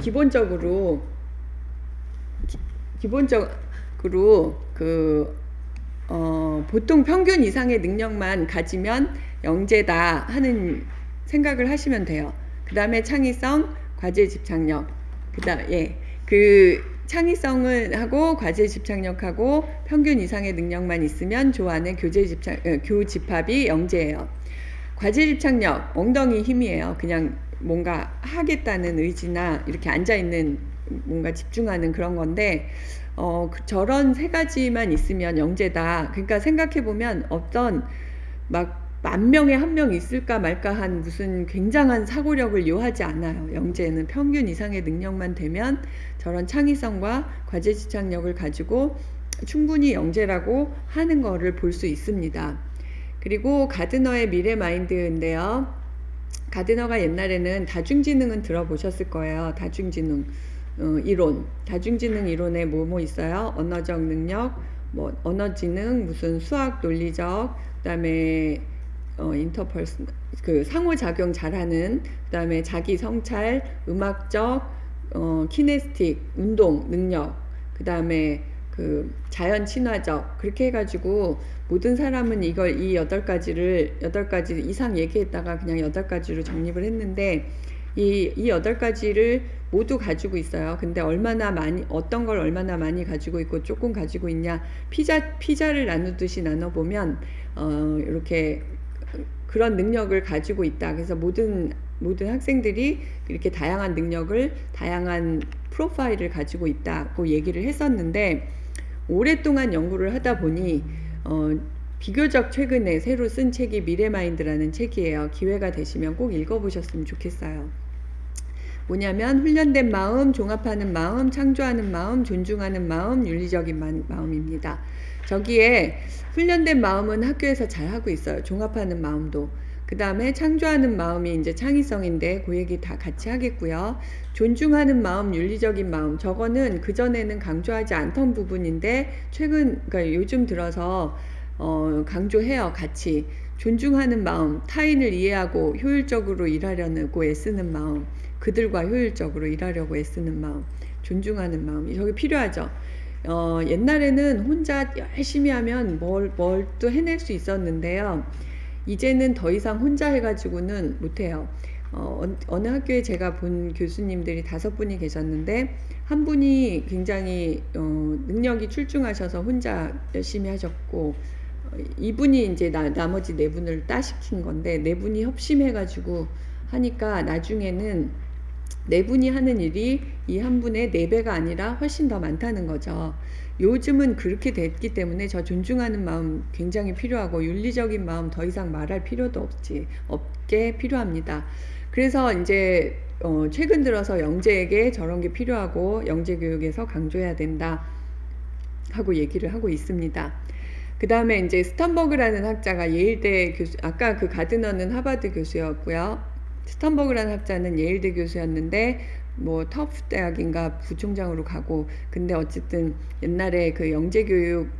기본적으로 보통 평균 이상의 능력만 가지면 영재다 하는 생각을 하시면 돼요. 그 다음에 창의성, 과제 집착력. 그 창의성을 하고 과제 집착력하고 평균 이상의 능력만 있으면 좋아하는 교집합이 영재예요. 과제 집착력, 엉덩이 힘이에요. 그냥 뭔가 하겠다는 의지나 이렇게 앉아있는 뭔가 집중하는 그런 건데 저런 세 가지만 있으면 영재다. 그러니까 생각해보면 어떤 막 10,000명에 1명 있을까 말까 한 무슨 굉장한 사고력을 요하지 않아요. 영재는 평균 이상의 능력만 되면 저런 창의성과 과제 집착력을 가지고 충분히 영재라고 하는 거를 볼 수 있습니다. 그리고 가드너의 미래 마인드인데요. 가드너가 옛날에는 다중지능은 들어보셨을 거예요. 다중지능 이론. 다중지능 이론에 뭐 있어요? 언어적 능력, 뭐 언어지능, 무슨 수학 논리적, 그다음에 인터펄슨 그 상호작용 잘하는, 그다음에 자기 성찰, 음악적, 키네스틱 운동 능력, 그다음에 그 자연 친화적, 그렇게 해가지고 모든 사람은 이 8가지 이상 얘기했다가 그냥 8가지로 정립을 했는데 이 8가지를 모두 가지고 있어요. 근데 어떤 걸 얼마나 많이 가지고 있고 조금 가지고 있냐, 피자를 나누듯이 나눠보면 이렇게 그런 능력을 가지고 있다. 그래서 모든 학생들이 이렇게 다양한 능력을, 다양한 프로파일을 가지고 있다고 얘기를 했었는데, 오랫동안 연구를 하다 보니 비교적 최근에 새로 쓴 책이 미래마인드라는 책이에요. 기회가 되시면 꼭 읽어보셨으면 좋겠어요. 뭐냐면 훈련된 마음, 종합하는 마음, 창조하는 마음, 존중하는 마음, 윤리적인 마음입니다. 저기에 훈련된 마음은 학교에서 잘 하고 있어요. 종합하는 마음도. 그 다음에 창조하는 마음이 이제 창의성인데 그 얘기 다 같이 하겠고요. 존중하는 마음, 윤리적인 마음, 저거는 그전에는 강조하지 않던 부분인데 그러니까 요즘 들어서 강조해요. 같이 존중하는 마음, 타인을 이해하고 효율적으로 일하려고 애쓰는 마음, 그들과 효율적으로 일하려고 애쓰는 마음, 존중하는 마음, 저게 필요하죠. 옛날에는 혼자 열심히 하면 뭘 또 해낼 수 있었는데요. 이제는 더 이상 혼자 해가지고는 못해요. 어느 학교에 제가 본 교수님들이 5분이 계셨는데 한 분이 굉장히 능력이 출중하셔서 혼자 열심히 하셨고, 이분이 이제 나머지 네 분을 따시킨 건데 네 분이 협심해가지고 하니까 나중에는 네 분이 하는 일이 이 한 분의 네 배가 아니라 훨씬 더 많다는 거죠. 요즘은 그렇게 됐기 때문에 저 존중하는 마음 굉장히 필요하고 윤리적인 마음 더 이상 말할 필요도 없게 필요합니다. 그래서 이제 최근 들어서 영재에게 저런 게 필요하고 영재 교육에서 강조해야 된다 하고 얘기를 하고 있습니다. 그 다음에 이제 스턴버그라는 학자가 예일대 교수, 아까 그 가드너는 하버드 교수였고요. 스턴버그라는 학자는 예일대 교수였는데 뭐 터프 대학인가 부총장으로 가고, 근데 어쨌든 옛날에 그 영재교육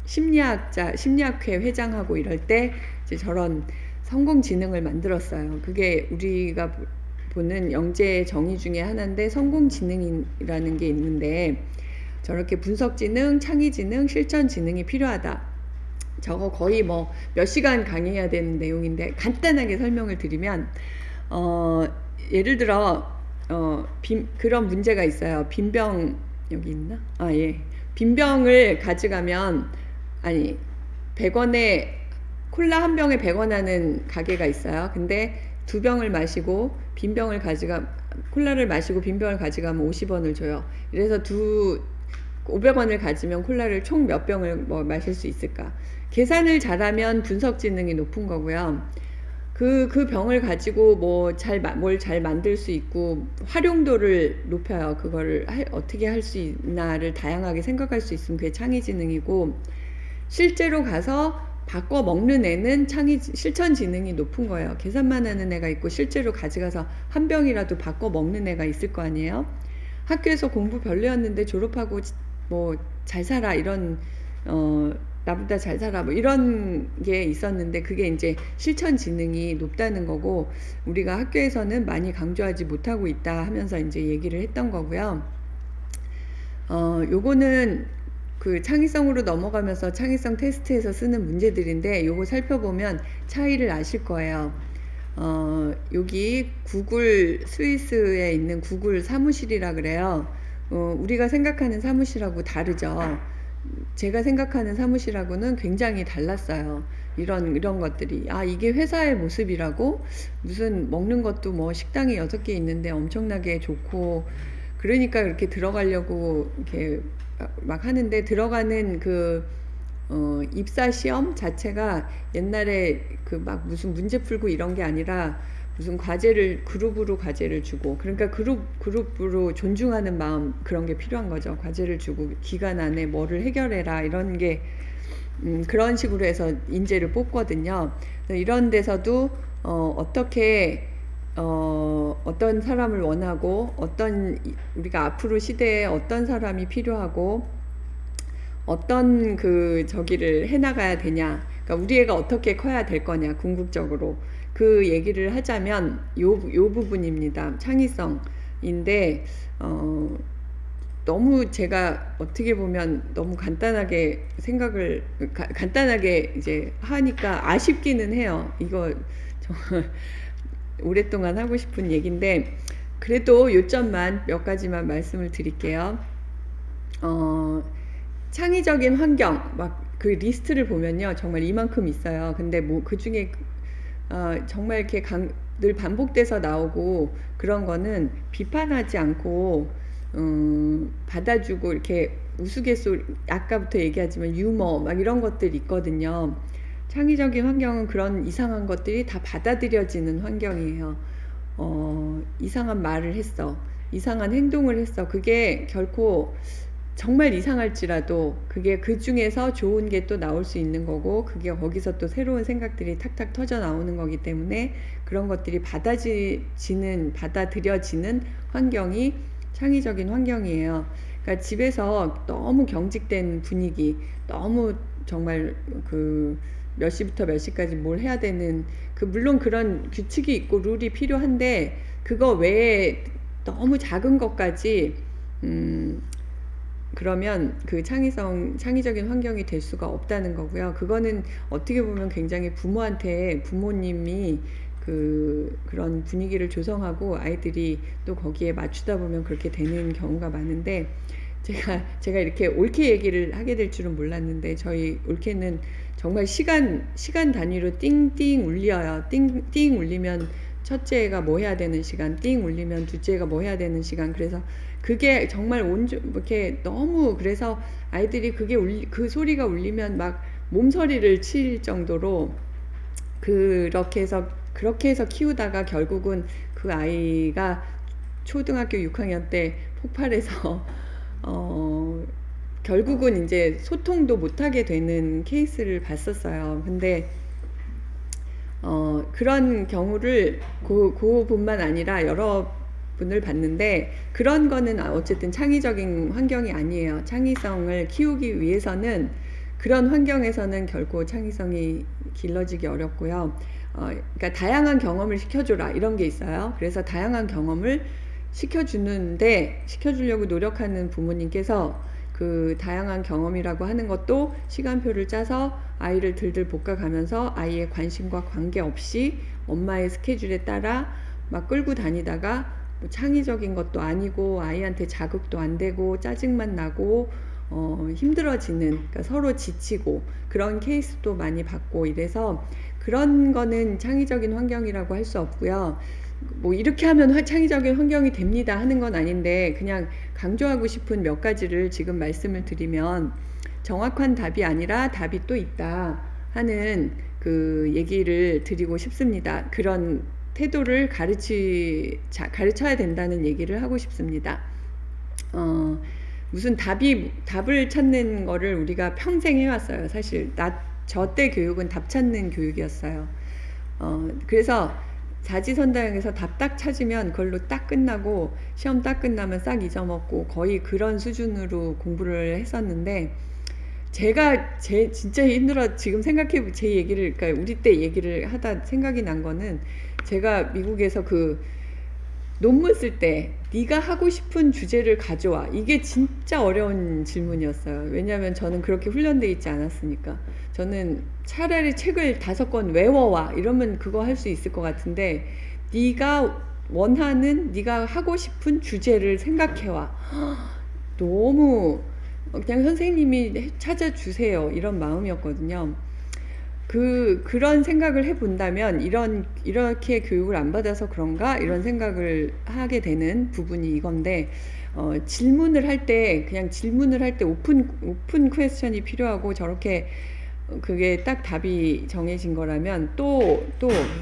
심리학회 회장하고 이럴 때 이제 저런 성공지능을 만들었어요. 그게 우리가 보는 영재의 정의 중에 하나인데 성공지능이라는 게 있는데, 저렇게 분석지능, 창의지능, 실천지능이 필요하다. 저거 거의 뭐 몇 시간 강의해야 되는 내용인데 간단하게 설명을 드리면, 예를 들어 그런 문제가 있어요. 빈병 여기 있나? 예. 빈병을 가져가면 100원에 콜라 한 병에 100원 하는 가게가 있어요. 근데 두 병을 마시고 콜라를 마시고 빈병을 가져가면 50원을 줘요. 그래서 500원을 가지면 콜라를 총 몇 병을 마실 수 있을까? 계산을 잘하면 분석지능이 높은 거고요. 그 병을 가지고 뭘 잘 만들 수 있고 활용도를 높여요. 그거를 어떻게 할 수 있나를 다양하게 생각할 수 있으면 그게 창의지능이고, 실제로 가서 바꿔 먹는 애는 실천지능이 높은 거예요. 계산만 하는 애가 있고 실제로 가져가서 한 병이라도 바꿔 먹는 애가 있을 거 아니에요. 학교에서 공부 별로였는데 졸업하고 뭐 잘 살아, 이런 나보다 잘 살아, 뭐 이런 게 있었는데 그게 이제 실천지능이 높다는 거고, 우리가 학교에서는 많이 강조하지 못하고 있다 하면서 이제 얘기를 했던 거고요. 요거는 그 창의성으로 넘어가면서 창의성 테스트에서 쓰는 문제들인데, 요거 살펴보면 차이를 아실 거예요. 여기 구글 스위스에 있는 구글 사무실이라 그래요. 우리가 생각하는 사무실하고 다르죠. 제가 생각하는 사무실하고는 굉장히 달랐어요. 이런 것들이. 이게 회사의 모습이라고? 무슨 먹는 것도 뭐 식당이 6개 있는데 엄청나게 좋고, 그러니까 그렇게 들어가려고 이렇게 막 하는데, 들어가는 그 입사 시험 자체가 옛날에 그 막 무슨 문제 풀고 이런 게 아니라 무슨 그룹으로 과제를 주고, 그러니까 그룹으로 존중하는 마음, 그런 게 필요한 거죠. 과제를 주고 기간 안에 뭐를 해결해라, 이런 게 그런 식으로 해서 인재를 뽑거든요. 이런 데서도 어떻게 어떤 사람을 원하고, 우리가 앞으로 시대에 어떤 사람이 필요하고 어떤 저기를 해나가야 되냐, 그러니까 우리 애가 어떻게 커야 될 거냐, 궁극적으로 그 얘기를 하자면 요 부분입니다. 창의성인데, 너무 제가 어떻게 보면 너무 간단하게 간단하게 이제 하니까 아쉽기는 해요. 이거 정말 오랫동안 하고 싶은 얘기인데, 그래도 요점만 몇 가지만 말씀을 드릴게요. 창의적인 환경, 막 그 리스트를 보면요, 정말 이만큼 있어요. 근데 뭐 그 중에 정말 이렇게 늘 반복돼서 나오고, 그런 거는 비판하지 않고 받아주고, 이렇게 우스갯소리, 아까부터 얘기하지만 유머 막 이런 것들이 있거든요. 창의적인 환경은 그런 이상한 것들이 다 받아들여지는 환경이에요. 이상한 말을 했어, 이상한 행동을 했어, 그게 결코 정말 이상할지라도 그게 그 중에서 좋은 게 또 나올 수 있는 거고, 그게 거기서 또 새로운 생각들이 탁탁 터져 나오는 거기 때문에, 그런 것들이 받아들여지는 환경이 창의적인 환경이에요. 그러니까 집에서 너무 경직된 분위기, 너무 정말 몇 시부터 몇 시까지 뭘 해야 되는, 물론 그런 규칙이 있고 룰이 필요한데, 그거 외에 너무 작은 것까지 그러면 그 창의적인 환경이 될 수가 없다는 거고요. 그거는 어떻게 보면 굉장히 부모님이 그런 분위기를 조성하고 아이들이 또 거기에 맞추다 보면 그렇게 되는 경우가 많은데, 제가 이렇게 옳게 얘기를 하게 될 줄은 몰랐는데, 저희 올케는 정말 시간 단위로 띵띵 울려요. 띵띵 울리면 첫째가 뭐 해야 되는 시간, 띵 울리면 둘째가 뭐 해야 되는 시간. 그래서 그게 정말 이렇게 너무, 그래서 아이들이 그 소리가 울리면 막 몸서리를 칠 정도로 그렇게 해서 키우다가 결국은 그 아이가 초등학교 6학년 때 폭발해서 결국은 이제 소통도 못하게 되는 케이스를 봤었어요. 근데 그런 경우를 그분만 아니라 여러 분을 봤는데, 그런 거는 어쨌든 창의적인 환경이 아니에요. 창의성을 키우기 위해서는 그런 환경에서는 결코 창의성이 길러지기 어렵고요. 그러니까 다양한 경험을 시켜줘라, 이런 게 있어요. 그래서 다양한 경험을 시켜주려고 노력하는 부모님께서 그 다양한 경험이라고 하는 것도 시간표를 짜서 아이를 들들 볶아가면서 아이의 관심과 관계없이 엄마의 스케줄에 따라 막 끌고 다니다가 뭐 창의적인 것도 아니고 아이한테 자극도 안 되고 짜증만 나고 힘들어지는, 그러니까 서로 지치고 그런 케이스도 많이 봤고, 이래서 그런 거는 창의적인 환경이라고 할 수 없고요. 뭐 이렇게 하면 창의적인 환경이 됩니다 하는 건 아닌데, 그냥 강조하고 싶은 몇 가지를 지금 말씀을 드리면 정확한 답이 아니라 답이 또 있다 하는 그 얘기를 드리고 싶습니다. 그런 태도를 가르쳐야 된다는 얘기를 하고 싶습니다. 무슨 답을 찾는 거를 우리가 평생 해왔어요. 사실 저 때 교육은 답 찾는 교육이었어요. 그래서 자지선다형에서 답 딱 찾으면 그걸로 딱 끝나고 시험 딱 끝나면 싹 잊어먹고 거의 그런 수준으로 공부를 했었는데, 제가 진짜 힘들어 지금 생각해 제 얘기를, 그러니까 우리 때 얘기를 하다 생각이 난 거는, 제가 미국에서 그 논문 쓸 때 네가 하고 싶은 주제를 가져와, 이게 진짜 어려운 질문이었어요. 왜냐하면 저는 그렇게 훈련돼 있지 않았으니까. 저는 차라리 책을 5권 외워와 이러면 그거 할 수 있을 것 같은데, 네가 원하는, 네가 하고 싶은 주제를 생각해와. 너무 그냥 선생님이 찾아주세요 이런 마음이었거든요. 그런 생각을 해본다면 이렇게 교육을 안 받아서 그런가 이런 생각을 하게 되는 부분이 이건데, 질문을 할 때 오픈 퀘스천이 필요하고, 저렇게 그게 딱 답이 정해진 거라면 또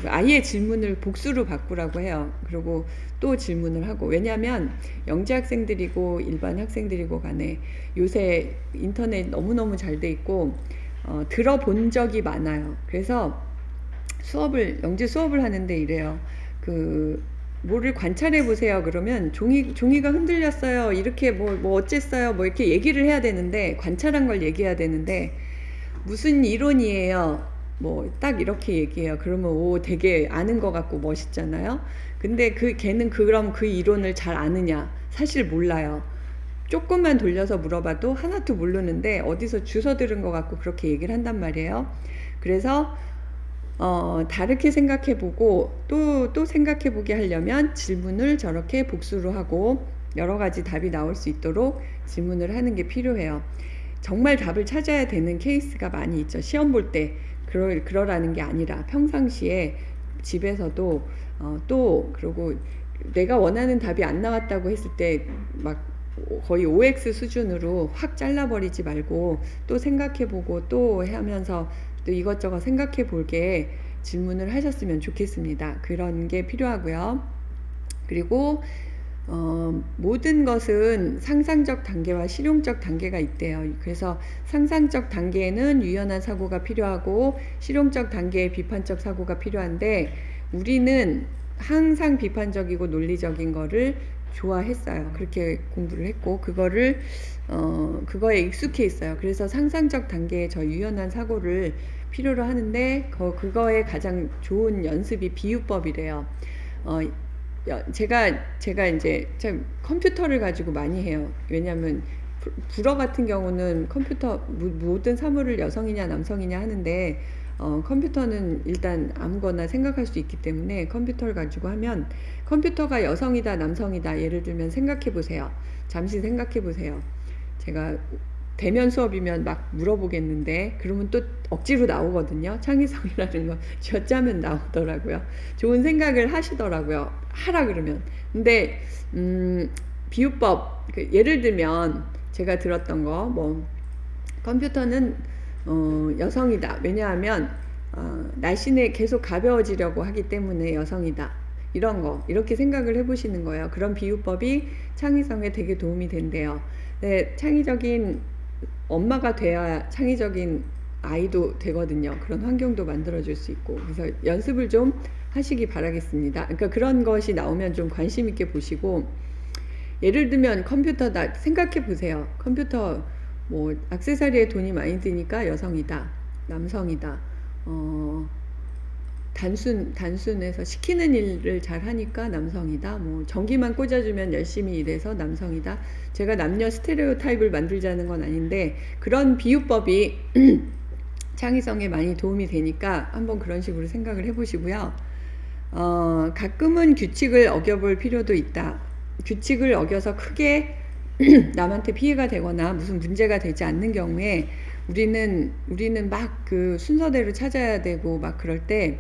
아예 질문을 복수로 바꾸라고 해요. 그리고 또 질문을 하고, 왜냐하면 영재 학생들이고 일반 학생들이고 간에 요새 인터넷 너무너무 잘 돼 있고 들어본 적이 많아요. 그래서 영재 수업을 하는데 이래요. 뭐를 관찰해 보세요. 그러면 종이가 흔들렸어요. 이렇게 뭐 어쨌어요. 뭐 이렇게 얘기를 해야 되는데, 관찰한 걸 얘기해야 되는데, 무슨 이론이에요. 뭐 딱 이렇게 얘기해요. 그러면 되게 아는 것 같고 멋있잖아요. 근데 걔는 그럼 그 이론을 잘 아느냐? 사실 몰라요. 조금만 돌려서 물어봐도 하나도 모르는데 어디서 주워 들은 것 같고 그렇게 얘기를 한단 말이에요. 그래서 다르게 생각해보고 또 생각해보게 하려면 질문을 저렇게 복수로 하고 여러 가지 답이 나올 수 있도록 질문을 하는 게 필요해요. 정말 답을 찾아야 되는 케이스가 많이 있죠. 시험 볼 때 그러라는 게 아니라 평상시에 집에서도 그리고 내가 원하는 답이 안 나왔다고 했을 때 막 거의 OX 수준으로 확 잘라버리지 말고 또 생각해보고 또 하면서 또 이것저것 생각해볼게 질문을 하셨으면 좋겠습니다. 그런 게 필요하고요. 그리고 모든 것은 상상적 단계와 실용적 단계가 있대요. 그래서 상상적 단계에는 유연한 사고가 필요하고 실용적 단계에 비판적 사고가 필요한데, 우리는 항상 비판적이고 논리적인 거를 좋아했어요. 그렇게 공부를 했고 그거에 익숙해 있어요. 그래서 상상적 단계에 저 유연한 사고를 필요로 하는데 그거에 가장 좋은 연습이 비유법이래요. 제가 이제 참 컴퓨터를 가지고 많이 해요. 왜냐하면 불어 같은 경우는 모든 사물을 여성이냐 남성이냐 하는데, 컴퓨터는 일단 아무거나 생각할 수 있기 때문에 컴퓨터를 가지고 하면, 컴퓨터가 여성이다 남성이다 예를 들면 생각해 보세요. 잠시 생각해 보세요. 제가 대면 수업이면 막 물어보겠는데 그러면 또 억지로 나오거든요. 창의성이라는 거 쥐어짜면 나오더라고요. 좋은 생각을 하시더라고요. 하라 그러면. 근데 비유법 예를 들면 제가 들었던 거 뭐 컴퓨터는 여성이다. 왜냐하면 날씬에 계속 가벼워지려고 하기 때문에 여성이다. 이런 거 이렇게 생각을 해보시는 거예요. 그런 비유법이 창의성에 되게 도움이 된대요. 네, 창의적인 엄마가 돼야 창의적인 아이도 되거든요. 그런 환경도 만들어줄 수 있고. 그래서 연습을 좀 하시기 바라겠습니다. 그러니까 그런 것이 나오면 좀 관심 있게 보시고, 예를 들면 컴퓨터다 생각해 보세요. 컴퓨터 뭐 액세서리에 돈이 많이 드니까 여성이다, 남성이다. 단순해서 시키는 일을 잘 하니까 남성이다. 뭐 전기만 꽂아주면 열심히 일해서 남성이다. 제가 남녀 스테레오 타입을 만들자는 건 아닌데 그런 비유법이 창의성에 많이 도움이 되니까 한번 그런 식으로 생각을 해보시고요. 가끔은 규칙을 어겨볼 필요도 있다. 규칙을 어겨서 크게 남한테 피해가 되거나 무슨 문제가 되지 않는 경우에 우리는 막 그 순서대로 찾아야 되고 막 그럴 때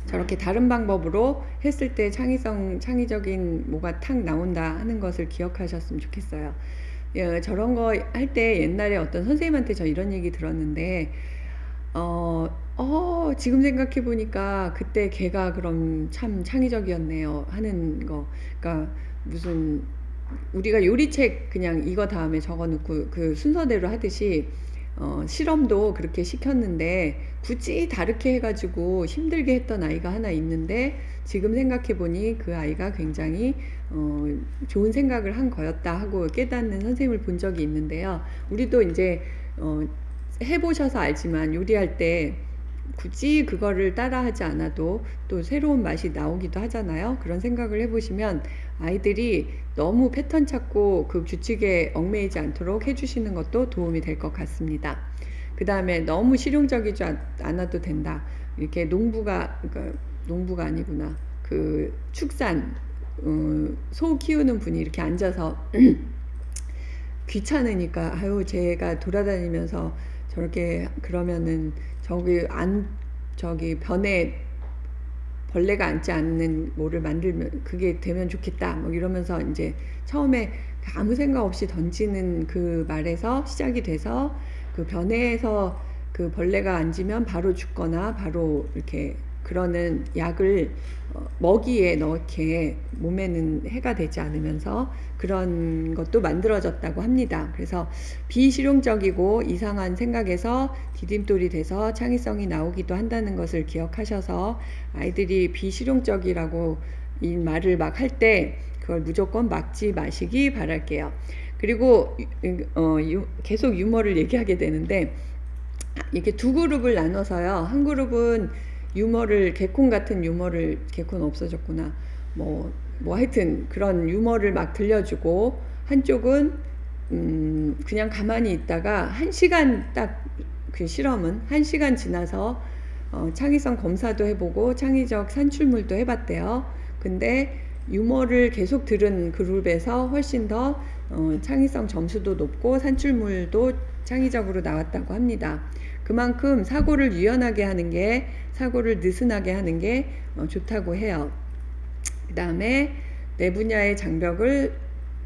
저렇게 다른 방법으로 했을 때 창의적인 뭐가 탁 나온다 하는 것을 기억하셨으면 좋겠어요. 예, 저런 거 할 때 옛날에 어떤 선생님한테 저 이런 얘기 들었는데 지금 생각해 보니까 그때 걔가 그럼 참 창의적이었네요 하는 거. 그러니까 무슨 우리가 요리책 그냥 이거 다음에 적어놓고 그 순서대로 하듯이 실험도 그렇게 시켰는데 굳이 다르게 해가지고 힘들게 했던 아이가 하나 있는데 지금 생각해보니 그 아이가 굉장히 좋은 생각을 한 거였다 하고 깨닫는 선생님을 본 적이 있는데요. 우리도 이제 해보셔서 알지만 요리할 때 굳이 그거를 따라하지 않아도 또 새로운 맛이 나오기도 하잖아요. 그런 생각을 해보시면 아이들이 너무 패턴 찾고 그 규칙에 얽매이지 않도록 해주시는 것도 도움이 될 것 같습니다. 그 다음에 너무 실용적이지 않아도 된다. 이렇게 농부가 아니구나. 그 축산 소 키우는 분이 이렇게 앉아서 귀찮으니까 제가 돌아다니면서 저렇게 그러면은 저기 변에 벌레가 앉지 않는 뭐를 만들면 그게 되면 좋겠다 뭐 이러면서 이제 처음에 아무 생각 없이 던지는 그 말에서 시작이 돼서 그 변에서 그 벌레가 앉으면 바로 죽거나 바로 이렇게 그러는 약을 먹이에 넣게 몸에는 해가 되지 않으면서 그런 것도 만들어졌다고 합니다. 그래서 비실용적이고 이상한 생각에서 디딤돌이 돼서 창의성이 나오기도 한다는 것을 기억하셔서 아이들이 비실용적이라고 이 말을 막 할 때 그걸 무조건 막지 마시기 바랄게요. 그리고 계속 유머를 얘기하게 되는데 이렇게 두 그룹을 나눠서요. 한 그룹은 유머를 개콘 같은 유머를 개콘 없어졌구나. 뭐 하여튼 그런 유머를 막 들려주고 한쪽은 그냥 가만히 있다가 1시간 딱 그 실험은 1시간 지나서 창의성 검사도 해보고 창의적 산출물도 해봤대요. 근데 유머를 계속 들은 그룹에서 훨씬 더 창의성 점수도 높고 산출물도 창의적으로 나왔다고 합니다. 그만큼 사고를 유연하게 하는 게 사고를 느슨하게 하는 게 좋다고 해요. 그 다음에 내 분야의 장벽을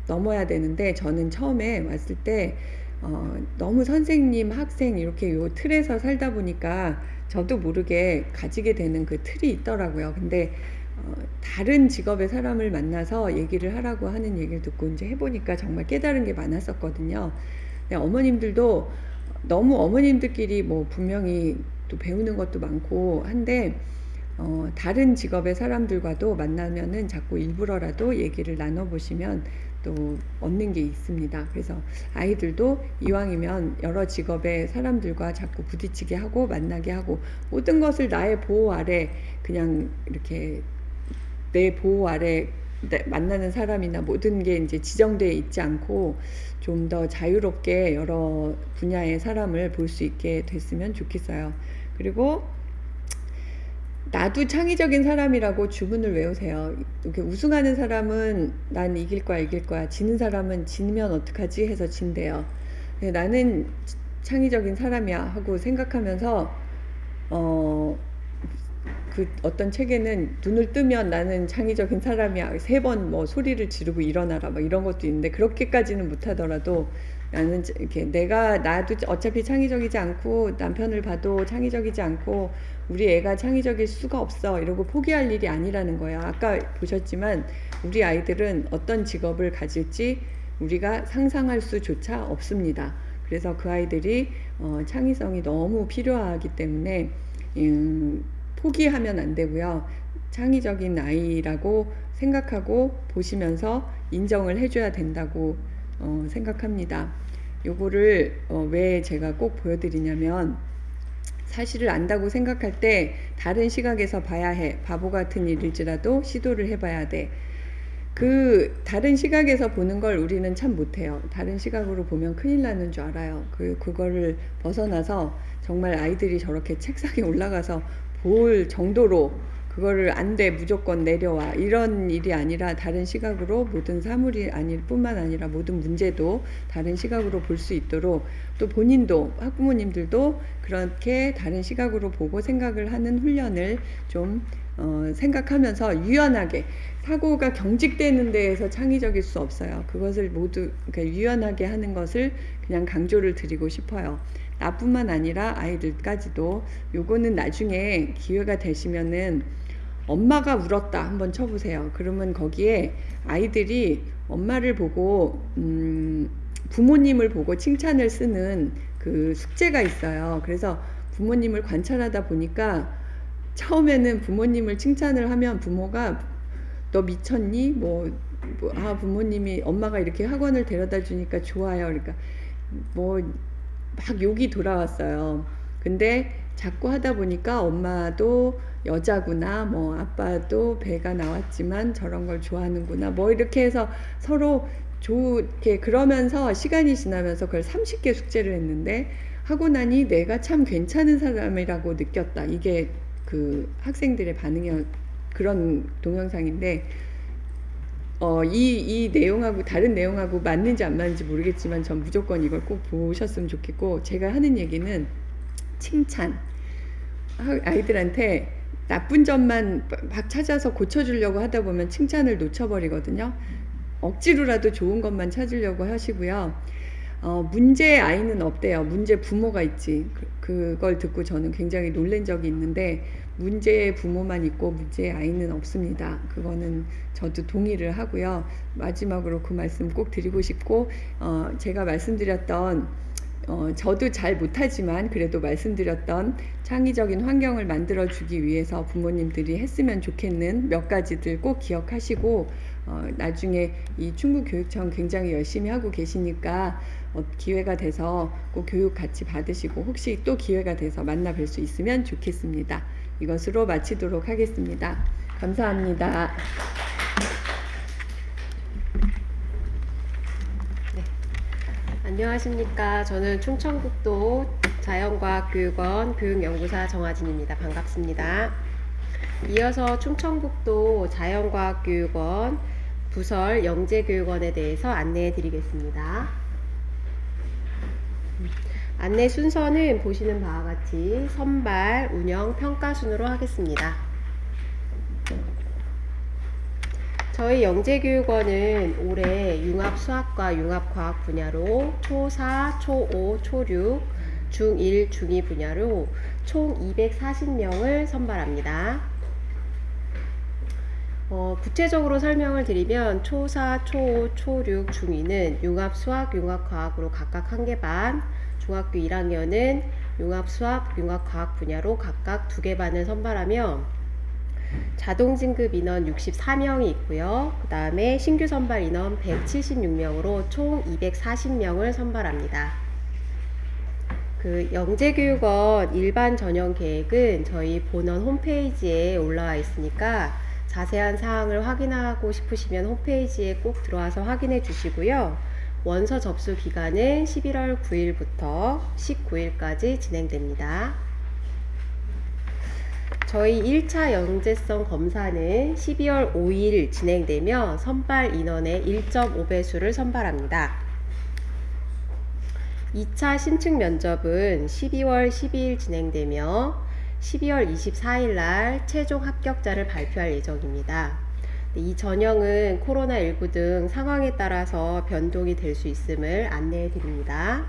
넘어야 되는데 저는 처음에 왔을 때 너무 선생님, 학생 이렇게 요 틀에서 살다 보니까 저도 모르게 가지게 되는 그 틀이 있더라고요. 근데 다른 직업의 사람을 만나서 얘기를 하라고 하는 얘기를 듣고 이제 해보니까 정말 깨달은 게 많았었거든요. 어머님들도 너무 어머님들끼리 뭐 분명히 또 배우는 것도 많고 한데 다른 직업의 사람들과도 만나면은 자꾸 일부러라도 얘기를 나눠보시면 또 얻는 게 있습니다. 그래서 아이들도 이왕이면 여러 직업의 사람들과 자꾸 부딪히게 하고 만나게 하고 모든 것을 나의 보호 아래 그냥 이렇게 내 보호 아래 만나는 사람이나 모든 게 이제 지정되어 있지 않고 좀 더 자유롭게 여러 분야의 사람을 볼 수 있게 됐으면 좋겠어요. 그리고 나도 창의적인 사람이라고 주문을 외우세요. 이렇게 우승하는 사람은 난 이길 거야. 지는 사람은 지면 어떡하지 해서 진대요. 나는 창의적인 사람이야 하고 생각하면서 그 어떤 책에는 눈을 뜨면 나는 창의적인 사람이야 3번 뭐 소리를 지르고 일어나라 막 이런 것도 있는데, 그렇게까지는 못하더라도 나는 이렇게 나도 어차피 창의적이지 않고 남편을 봐도 창의적이지 않고 우리 애가 창의적일 수가 없어 이러고 포기할 일이 아니라는 거야. 아까 보셨지만 우리 아이들은 어떤 직업을 가질지 우리가 상상할 수조차 없습니다. 그래서 그 아이들이 창의성이 너무 필요하기 때문에 포기하면 안 되고요. 창의적인 아이라고 생각하고 보시면서 인정을 해줘야 된다고 생각합니다. 요거를 왜 제가 꼭 보여드리냐면, 사실을 안다고 생각할 때 다른 시각에서 봐야 해. 바보 같은 일일지라도 시도를 해봐야 돼. 그 다른 시각에서 보는 걸 우리는 참 못해요. 다른 시각으로 보면 큰일 나는 줄 알아요. 그거를 벗어나서 정말 아이들이 저렇게 책상에 올라가서 볼 정도로 그거를 안 돼 무조건 내려와 이런 일이 아니라, 다른 시각으로 모든 사물이 뿐만 아니라 모든 문제도 다른 시각으로 볼 수 있도록, 또 본인도 학부모님들도 그렇게 다른 시각으로 보고 생각을 하는 훈련을 좀 생각하면서 유연하게, 사고가 경직되는 데에서 창의적일 수 없어요. 그것을 모두 그러니까 유연하게 하는 것을 그냥 강조를 드리고 싶어요. 나뿐만 아니라 아이들까지도. 요거는 나중에 기회가 되시면은 엄마가 울었다 한번 쳐보세요. 그러면 거기에 아이들이 엄마를 보고 부모님을 보고 칭찬을 쓰는 그 숙제가 있어요. 그래서 부모님을 관찰하다 보니까 처음에는 부모님을 칭찬을 하면 부모가 너 미쳤니? 부모님이 엄마가 이렇게 학원을 데려다 주니까 좋아요. 그러니까 막 욕이 돌아왔어요. 근데 자꾸 하다 보니까 엄마도 여자구나, 아빠도 배가 나왔지만 저런 걸 좋아하는구나, 이렇게 해서 서로 좋게, 그러면서 시간이 지나면서 그걸 30개 숙제를 했는데 하고 나니 내가 참 괜찮은 사람이라고 느꼈다. 이게 그 학생들의 반응이 그런 동영상인데, 이 내용하고 다른 내용하고 맞는지 안 맞는지 모르겠지만 전 무조건 이걸 꼭 보셨으면 좋겠고, 제가 하는 얘기는 칭찬. 아이들한테 나쁜 점만 막 찾아서 고쳐주려고 하다 보면 칭찬을 놓쳐버리거든요. 억지로라도 좋은 것만 찾으려고 하시고요. 문제 아이는 없대요. 문제 부모가 있지. 그걸 듣고 저는 굉장히 놀란 적이 있는데, 문제의 부모만 있고 문제의 아이는 없습니다. 그거는 저도 동의를 하고요. 마지막으로 그 말씀 꼭 드리고 싶고, 제가 말씀드렸던 저도 잘 못하지만 그래도 말씀드렸던 창의적인 환경을 만들어주기 위해서 부모님들이 했으면 좋겠는 몇 가지들 꼭 기억하시고, 나중에 이 충북교육청 굉장히 열심히 하고 계시니까 기회가 돼서 꼭 교육 같이 받으시고, 혹시 또 기회가 돼서 만나 뵐 수 있으면 좋겠습니다. 이것으로 마치도록 하겠습니다. 감사합니다. 안녕하십니까. 저는 충청북도 자연과학교육원 교육연구사 정하진입니다. 반갑습니다. 이어서 충청북도 자연과학교육원 부설 영재교육원에 대해서 안내해 드리겠습니다. 안내 순서는 보시는 바와 같이 선발, 운영, 평가 순으로 하겠습니다. 저희 영재교육원은 올해 융합수학과 융합과학 분야로 초4, 초5, 초6, 중1, 중2 분야로 총 240명을 선발합니다. 구체적으로 설명을 드리면 초4, 초5, 초6, 중2는 융합수학, 융합과학으로 각각 1개 반, 중학교 1학년은 융합수학, 융합과학 분야로 각각 2개 반을 선발하며 자동진급 인원 64명이 있고요. 그 다음에 신규 선발 인원 176명으로 총 240명을 선발합니다. 그 영재교육원 일반 전형 계획은 저희 본원 홈페이지에 올라와 있으니까 자세한 사항을 확인하고 싶으시면 홈페이지에 꼭 들어와서 확인해 주시고요. 원서 접수 기간은 11월 9일부터 19일까지 진행됩니다. 저희 1차 영재성 검사는 12월 5일 진행되며 선발 인원의 1.5배수를 선발합니다. 2차 심층 면접은 12월 12일 진행되며 12월 24일 날 최종 합격자를 발표할 예정입니다. 이 전형은 코로나19 등 상황에 따라서 변동이 될 수 있음을 안내해 드립니다.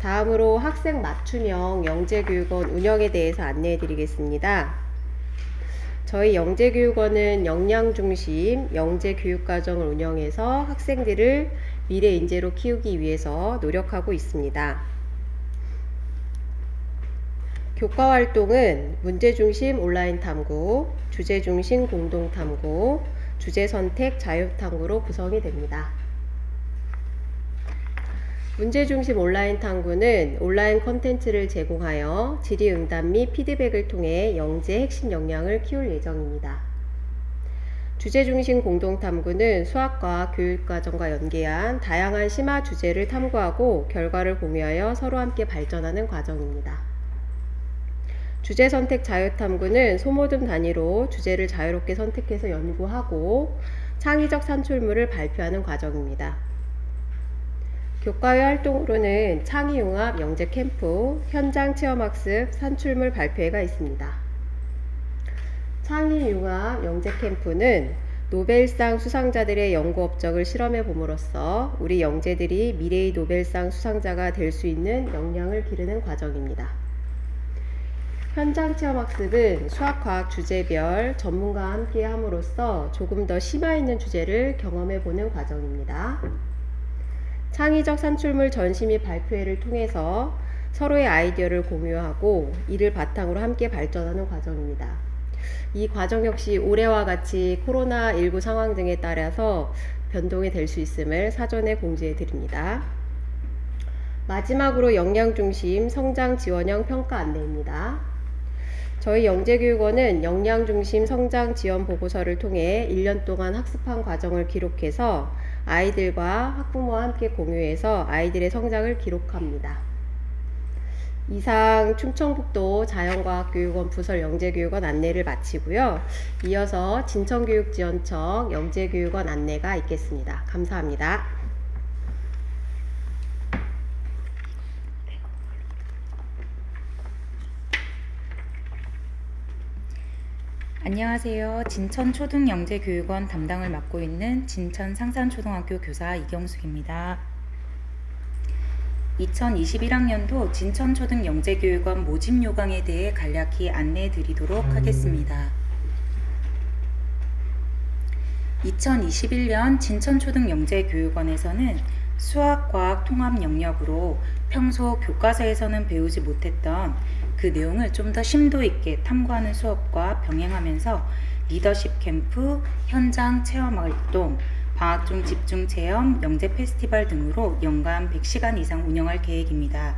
다음으로 학생 맞춤형 영재교육원 운영에 대해서 안내해 드리겠습니다. 저희 영재교육원은 역량중심 영재교육과정을 운영해서 학생들을 미래 인재로 키우기 위해서 노력하고 있습니다. 교과활동은 문제중심 온라인 탐구, 주제중심 공동탐구, 주제선택 자유탐구로 구성이 됩니다. 문제중심 온라인 탐구는 온라인 콘텐츠를 제공하여 질의응답 및 피드백을 통해 영재 핵심 역량을 키울 예정입니다. 주제중심 공동탐구는 수학과학 교육과정과 연계한 다양한 심화 주제를 탐구하고 결과를 공유하여 서로 함께 발전하는 과정입니다. 주제선택 자유탐구는 소모듬 단위로 주제를 자유롭게 선택해서 연구하고 창의적 산출물을 발표하는 과정입니다. 교과외 활동으로는 창의융합 영재캠프, 현장체험학습, 산출물 발표회가 있습니다. 창의융합 영재캠프는 노벨상 수상자들의 연구 업적을 실험해 봄으로써 우리 영재들이 미래의 노벨상 수상자가 될 수 있는 역량을 기르는 과정입니다. 현장체험학습은 수학과학 주제별 전문가와 함께 함으로써 조금 더 심화 있는 주제를 경험해 보는 과정입니다. 창의적 산출물 전시 및 발표회를 통해서 서로의 아이디어를 공유하고 이를 바탕으로 함께 발전하는 과정입니다. 이 과정 역시 올해와 같이 코로나19 상황 등에 따라서 변동이 될 수 있음을 사전에 공지해 드립니다. 마지막으로 역량중심 성장 지원형 평가 안내입니다. 저희 영재교육원은 역량중심 성장 지원 보고서를 통해 1년 동안 학습한 과정을 기록해서 아이들과 학부모와 함께 공유해서 아이들의 성장을 기록합니다. 이상 충청북도 자연과학교육원 부설 영재교육원 안내를 마치고요. 이어서 진천교육지원청 영재교육원 안내가 있겠습니다. 감사합니다. 안녕하세요. 진천초등영재교육원 담당을 맡고 있는 진천상산초등학교 교사 이경숙입니다. 2021학년도 진천초등영재교육원 모집 요강에 대해 간략히 안내해 드리도록 하겠습니다. 2021년 진천초등영재교육원에서는 수학, 과학 통합 영역으로 평소 교과서에서는 배우지 못했던 그 내용을 좀 더 심도 있게 탐구하는 수업과 병행하면서 리더십 캠프, 현장 체험 활동, 방학 중 집중 체험, 영재 페스티벌 등으로 연간 100시간 이상 운영할 계획입니다.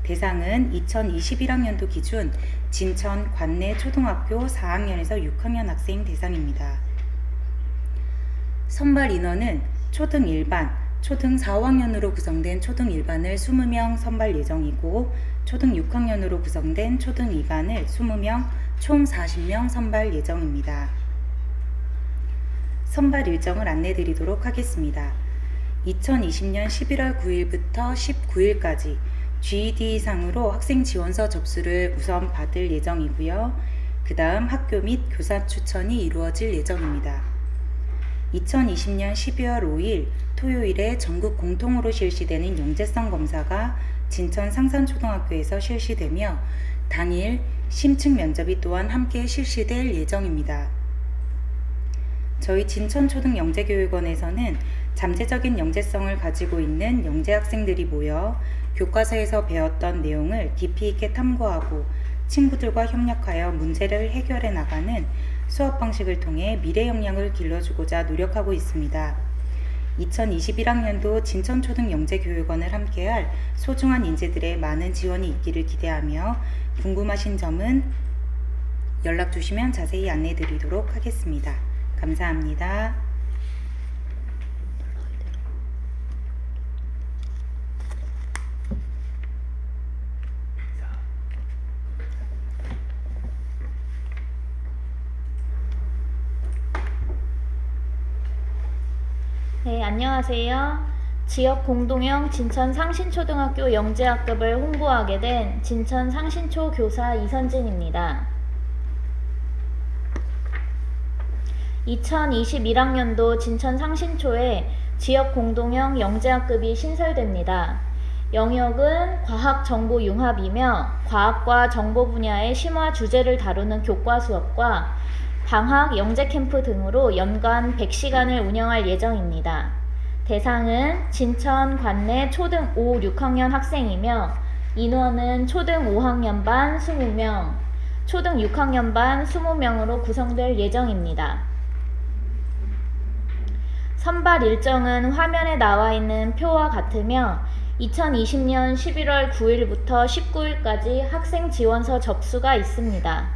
대상은 2021학년도 기준 진천 관내 초등학교 4학년에서 6학년 학생 대상입니다. 선발 인원은 초등 1반, 초등 4학년으로 구성된 초등 1반을 20명 선발 예정이고 초등 6학년으로 구성된 초등 2반을 20명, 총 40명 선발 예정입니다. 선발 일정을 안내 드리도록 하겠습니다. 2020년 11월 9일부터 19일까지 GED 이상으로 학생 지원서 접수를 우선 받을 예정이고요. 그 다음 학교 및 교사 추천이 이루어질 예정입니다. 2020년 12월 5일 토요일에 전국 공통으로 실시되는 영재성 검사가 진천 상산초등학교에서 실시되며 당일 심층 면접이 또한 함께 실시될 예정입니다. 저희 진천초등영재교육원에서는 잠재적인 영재성을 가지고 있는 영재 학생들이 모여 교과서에서 배웠던 내용을 깊이 있게 탐구하고 친구들과 협력하여 문제를 해결해 나가는 수업 방식을 통해 미래 역량을 길러주고자 노력하고 있습니다. 2021학년도 진천초등영재교육원을 함께할 소중한 인재들의 많은 지원이 있기를 기대하며 궁금하신 점은 연락 주시면 자세히 안내 드리도록 하겠습니다. 감사합니다. 네, 안녕하세요. 지역 공동형 진천 상신초등학교 영재학급을 홍보하게 된 진천 상신초 교사 이선진입니다. 2021학년도 진천 상신초에 지역 공동형 영재학급이 신설됩니다. 영역은 과학정보융합이며 과학과 정보 분야의 심화 주제를 다루는 교과 수업과 방학 영재캠프 등으로 연간 100시간을 운영할 예정입니다. 대상은 진천 관내 초등 5, 6학년 학생이며 인원은 초등 5학년 반 20명, 초등 6학년 반 20명으로 구성될 예정입니다. 선발 일정은 화면에 나와 있는 표와 같으며 2020년 11월 9일부터 19일까지 학생 지원서 접수가 있습니다.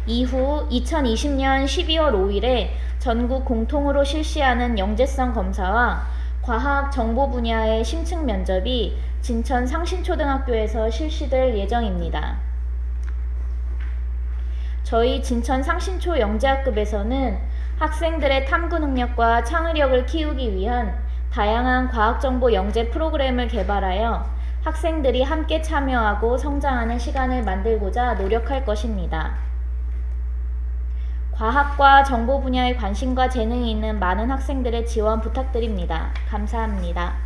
이후 2020년 12월 5일에 전국 공통으로 실시하는 영재성 검사와 과학 정보 분야의 심층 면접이 진천 상신초등학교에서 실시될 예정입니다. 저희 진천 상신초 영재학급에서는 학생들의 탐구 능력과 창의력을 키우기 위한 다양한 과학정보 영재 프로그램을 개발하여 학생들이 함께 참여하고 성장하는 시간을 만들고자 노력할 것입니다. 과학과 정보 분야에 관심과 재능이 있는 많은 학생들의 지원 부탁드립니다. 감사합니다.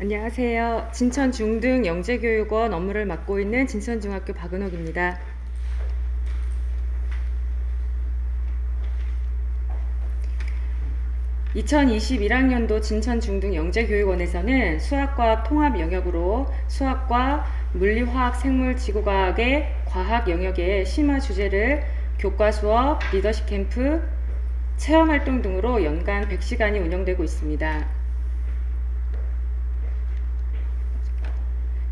안녕하세요. 진천 중등 영재교육원 업무를 맡고 있는 진천중학교 박은옥입니다. (2021학년도) 진천 중등 영재교육원에서는 수학과학 통합 영역으로 수학과 물리, 화학, 생물, 지구과학의 과학 영역의 심화 주제를 교과 수업, 리더십 캠프, 체험활동 등으로 연간 100시간이 운영되고 있습니다.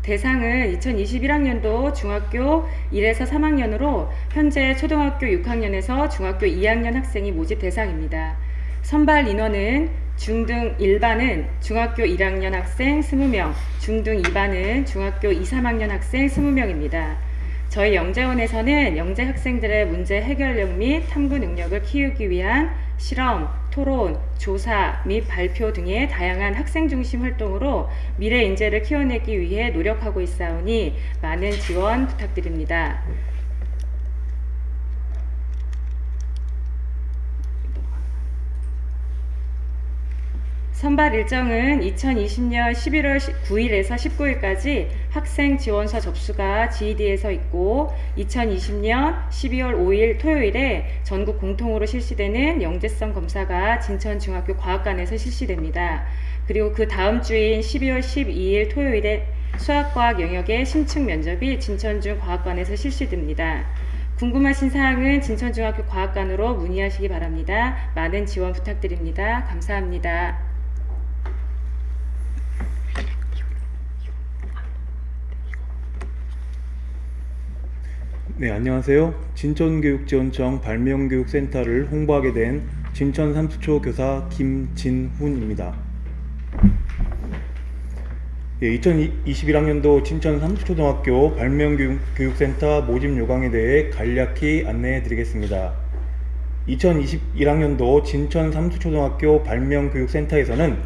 대상은 2021학년도 중학교 1에서 3학년으로 현재 초등학교 6학년에서 중학교 2학년 학생이 모집 대상입니다. 선발 인원은 중등 1반은 중학교 1학년 학생 20명, 중등 2반은 중학교 2, 3학년 학생 20명입니다. 저희 영재원에서는 영재 학생들의 문제 해결력 및 탐구 능력을 키우기 위한 실험, 토론, 조사 및 발표 등의 다양한 학생 중심 활동으로 미래 인재를 키워내기 위해 노력하고 있사오니 많은 지원 부탁드립니다. 선발 일정은 2020년 11월 9일에서 19일까지 학생 지원서 접수가 GED에서 있고 2020년 12월 5일 토요일에 전국 공통으로 실시되는 영재성 검사가 진천중학교 과학관에서 실시됩니다. 그리고 그 다음 주인 12월 12일 토요일에 수학과학 영역의 심층 면접이 진천중 과학관에서 실시됩니다. 궁금하신 사항은 진천중학교 과학관으로 문의하시기 바랍니다. 많은 지원 부탁드립니다. 감사합니다. 네, 안녕하세요. 진천교육지원청 발명교육센터를 홍보하게 된 진천 삼수초 교사 김진훈입니다. 2021학년도 진천 삼수초등학교 발명교육센터 모집 요강에 대해 간략히 안내해 드리겠습니다. 2021학년도 진천 삼수초등학교 발명교육센터에서는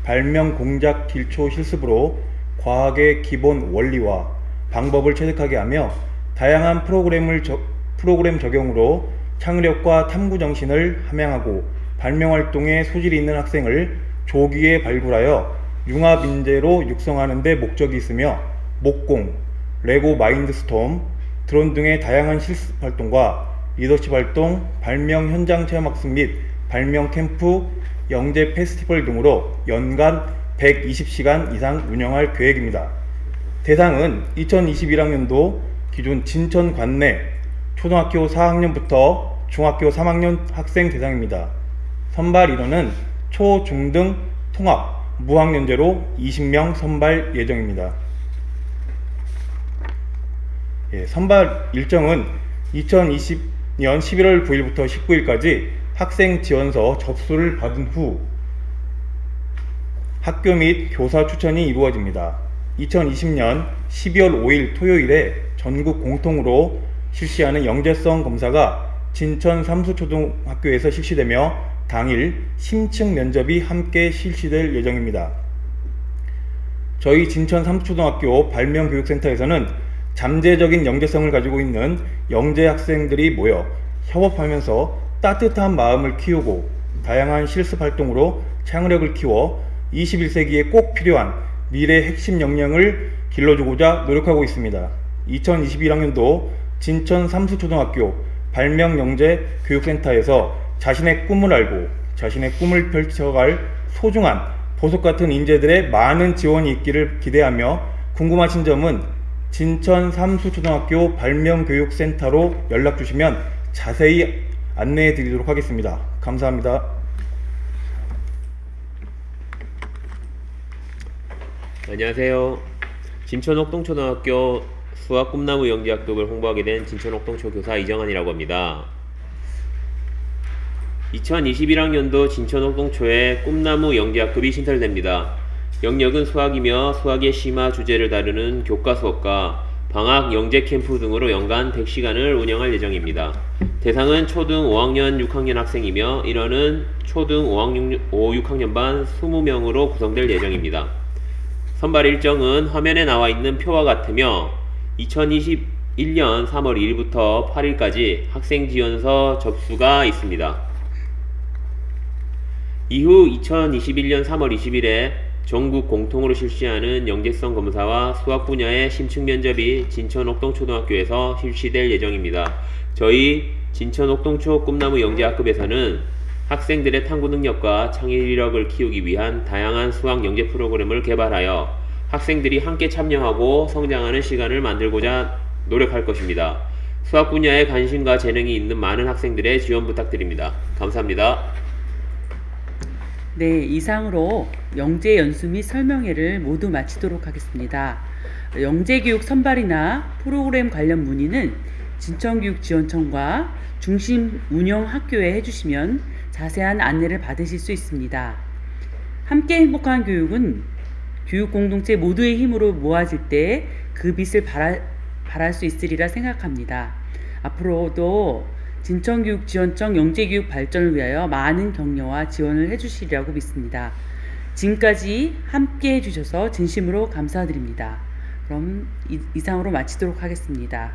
발명 공작 기초 실습으로 과학의 기본 원리와 방법을 체득하게 하며 다양한 프로그램 적용으로 창의력과 탐구 정신을 함양하고 발명 활동에 소질이 있는 학생을 조기에 발굴하여 융합 인재로 육성하는 데 목적이 있으며 목공, 레고 마인드스톰, 드론 등의 다양한 실습 활동과 리더십 활동, 발명 현장 체험 학습 및 발명 캠프, 영재 페스티벌 등으로 연간 120시간 이상 운영할 계획입니다. 대상은 2021학년도 기존 진천 관내 초등학교 4학년부터 중학교 3학년 학생 대상입니다. 선발 인원은 초, 중 등 통합, 무학년제로 20명 선발 예정입니다. 선발 일정은 2020년 11월 9일부터 19일까지 학생 지원서 접수를 받은 후 학교 및 교사 추천이 이루어집니다. 2020년 12월 5일 토요일에 전국 공통으로 실시하는 영재성 검사가 진천 삼수초등학교에서 실시되며 당일 심층 면접이 함께 실시될 예정입니다. 저희 진천 삼수초등학교 발명교육센터에서는 잠재적인 영재성을 가지고 있는 영재 학생들이 모여 협업하면서 따뜻한 마음을 키우고 다양한 실습 활동으로 창의력을 키워 21세기에 꼭 필요한 미래 핵심 역량을 길러주고자 노력하고 있습니다. 2021학년도 진천 삼수초등학교 발명영재교육센터에서 자신의 꿈을 알고 자신의 꿈을 펼쳐갈 소중한 보석 같은 인재들의 많은 지원이 있기를 기대하며 궁금하신 점은 진천 삼수초등학교 발명교육센터로 연락 주시면 자세히 안내해 드리도록 하겠습니다. 감사합니다. 안녕하세요. 진천옥동초등학교 수학 꿈나무 영재학급을 홍보하게 된 진천옥동초 교사 이정환이라고 합니다. 2021학년도 진천옥동초에 꿈나무 영재학급이 신설됩니다. 영역은 수학이며 수학의 심화 주제를 다루는 교과 수업과 방학 영재 캠프 등으로 연간 100시간을 운영할 예정입니다. 대상은 초등 5학년 6학년 학생이며 인원은 초등 5, 6학년 반 20명으로 구성될 예정입니다. 선발 일정은 화면에 나와 있는 표와 같으며 2021년 3월 2일부터 8일까지 학생 지원서 접수가 있습니다. 이후 2021년 3월 20일에 전국 공통으로 실시하는 영재성 검사와 수학 분야의 심층 면접이 진천옥동초등학교에서 실시될 예정입니다. 저희 진천옥동초 꿈나무 영재학급에서는 학생들의 탐구 능력과 창의력을 키우기 위한 다양한 수학 영재 프로그램을 개발하여 학생들이 함께 참여하고 성장하는 시간을 만들고자 노력할 것입니다. 수학 분야에 관심과 재능이 있는 많은 학생들의 지원 부탁드립니다. 감사합니다. 네, 이상으로 영재 연수 및 설명회를 모두 마치도록 하겠습니다. 영재교육 선발이나 프로그램 관련 문의는 진천교육지원청과 중심 운영 학교에 해주시면 자세한 안내를 받으실 수 있습니다. 함께 행복한 교육은 교육 공동체 모두의 힘으로 모아질 때 그 빛을 발할 수 있으리라 생각합니다. 앞으로도 진천교육지원청 영재교육 발전을 위하여 많은 격려와 지원을 해주시리라고 믿습니다. 지금까지 함께 해주셔서 진심으로 감사드립니다. 그럼 이상으로 마치도록 하겠습니다.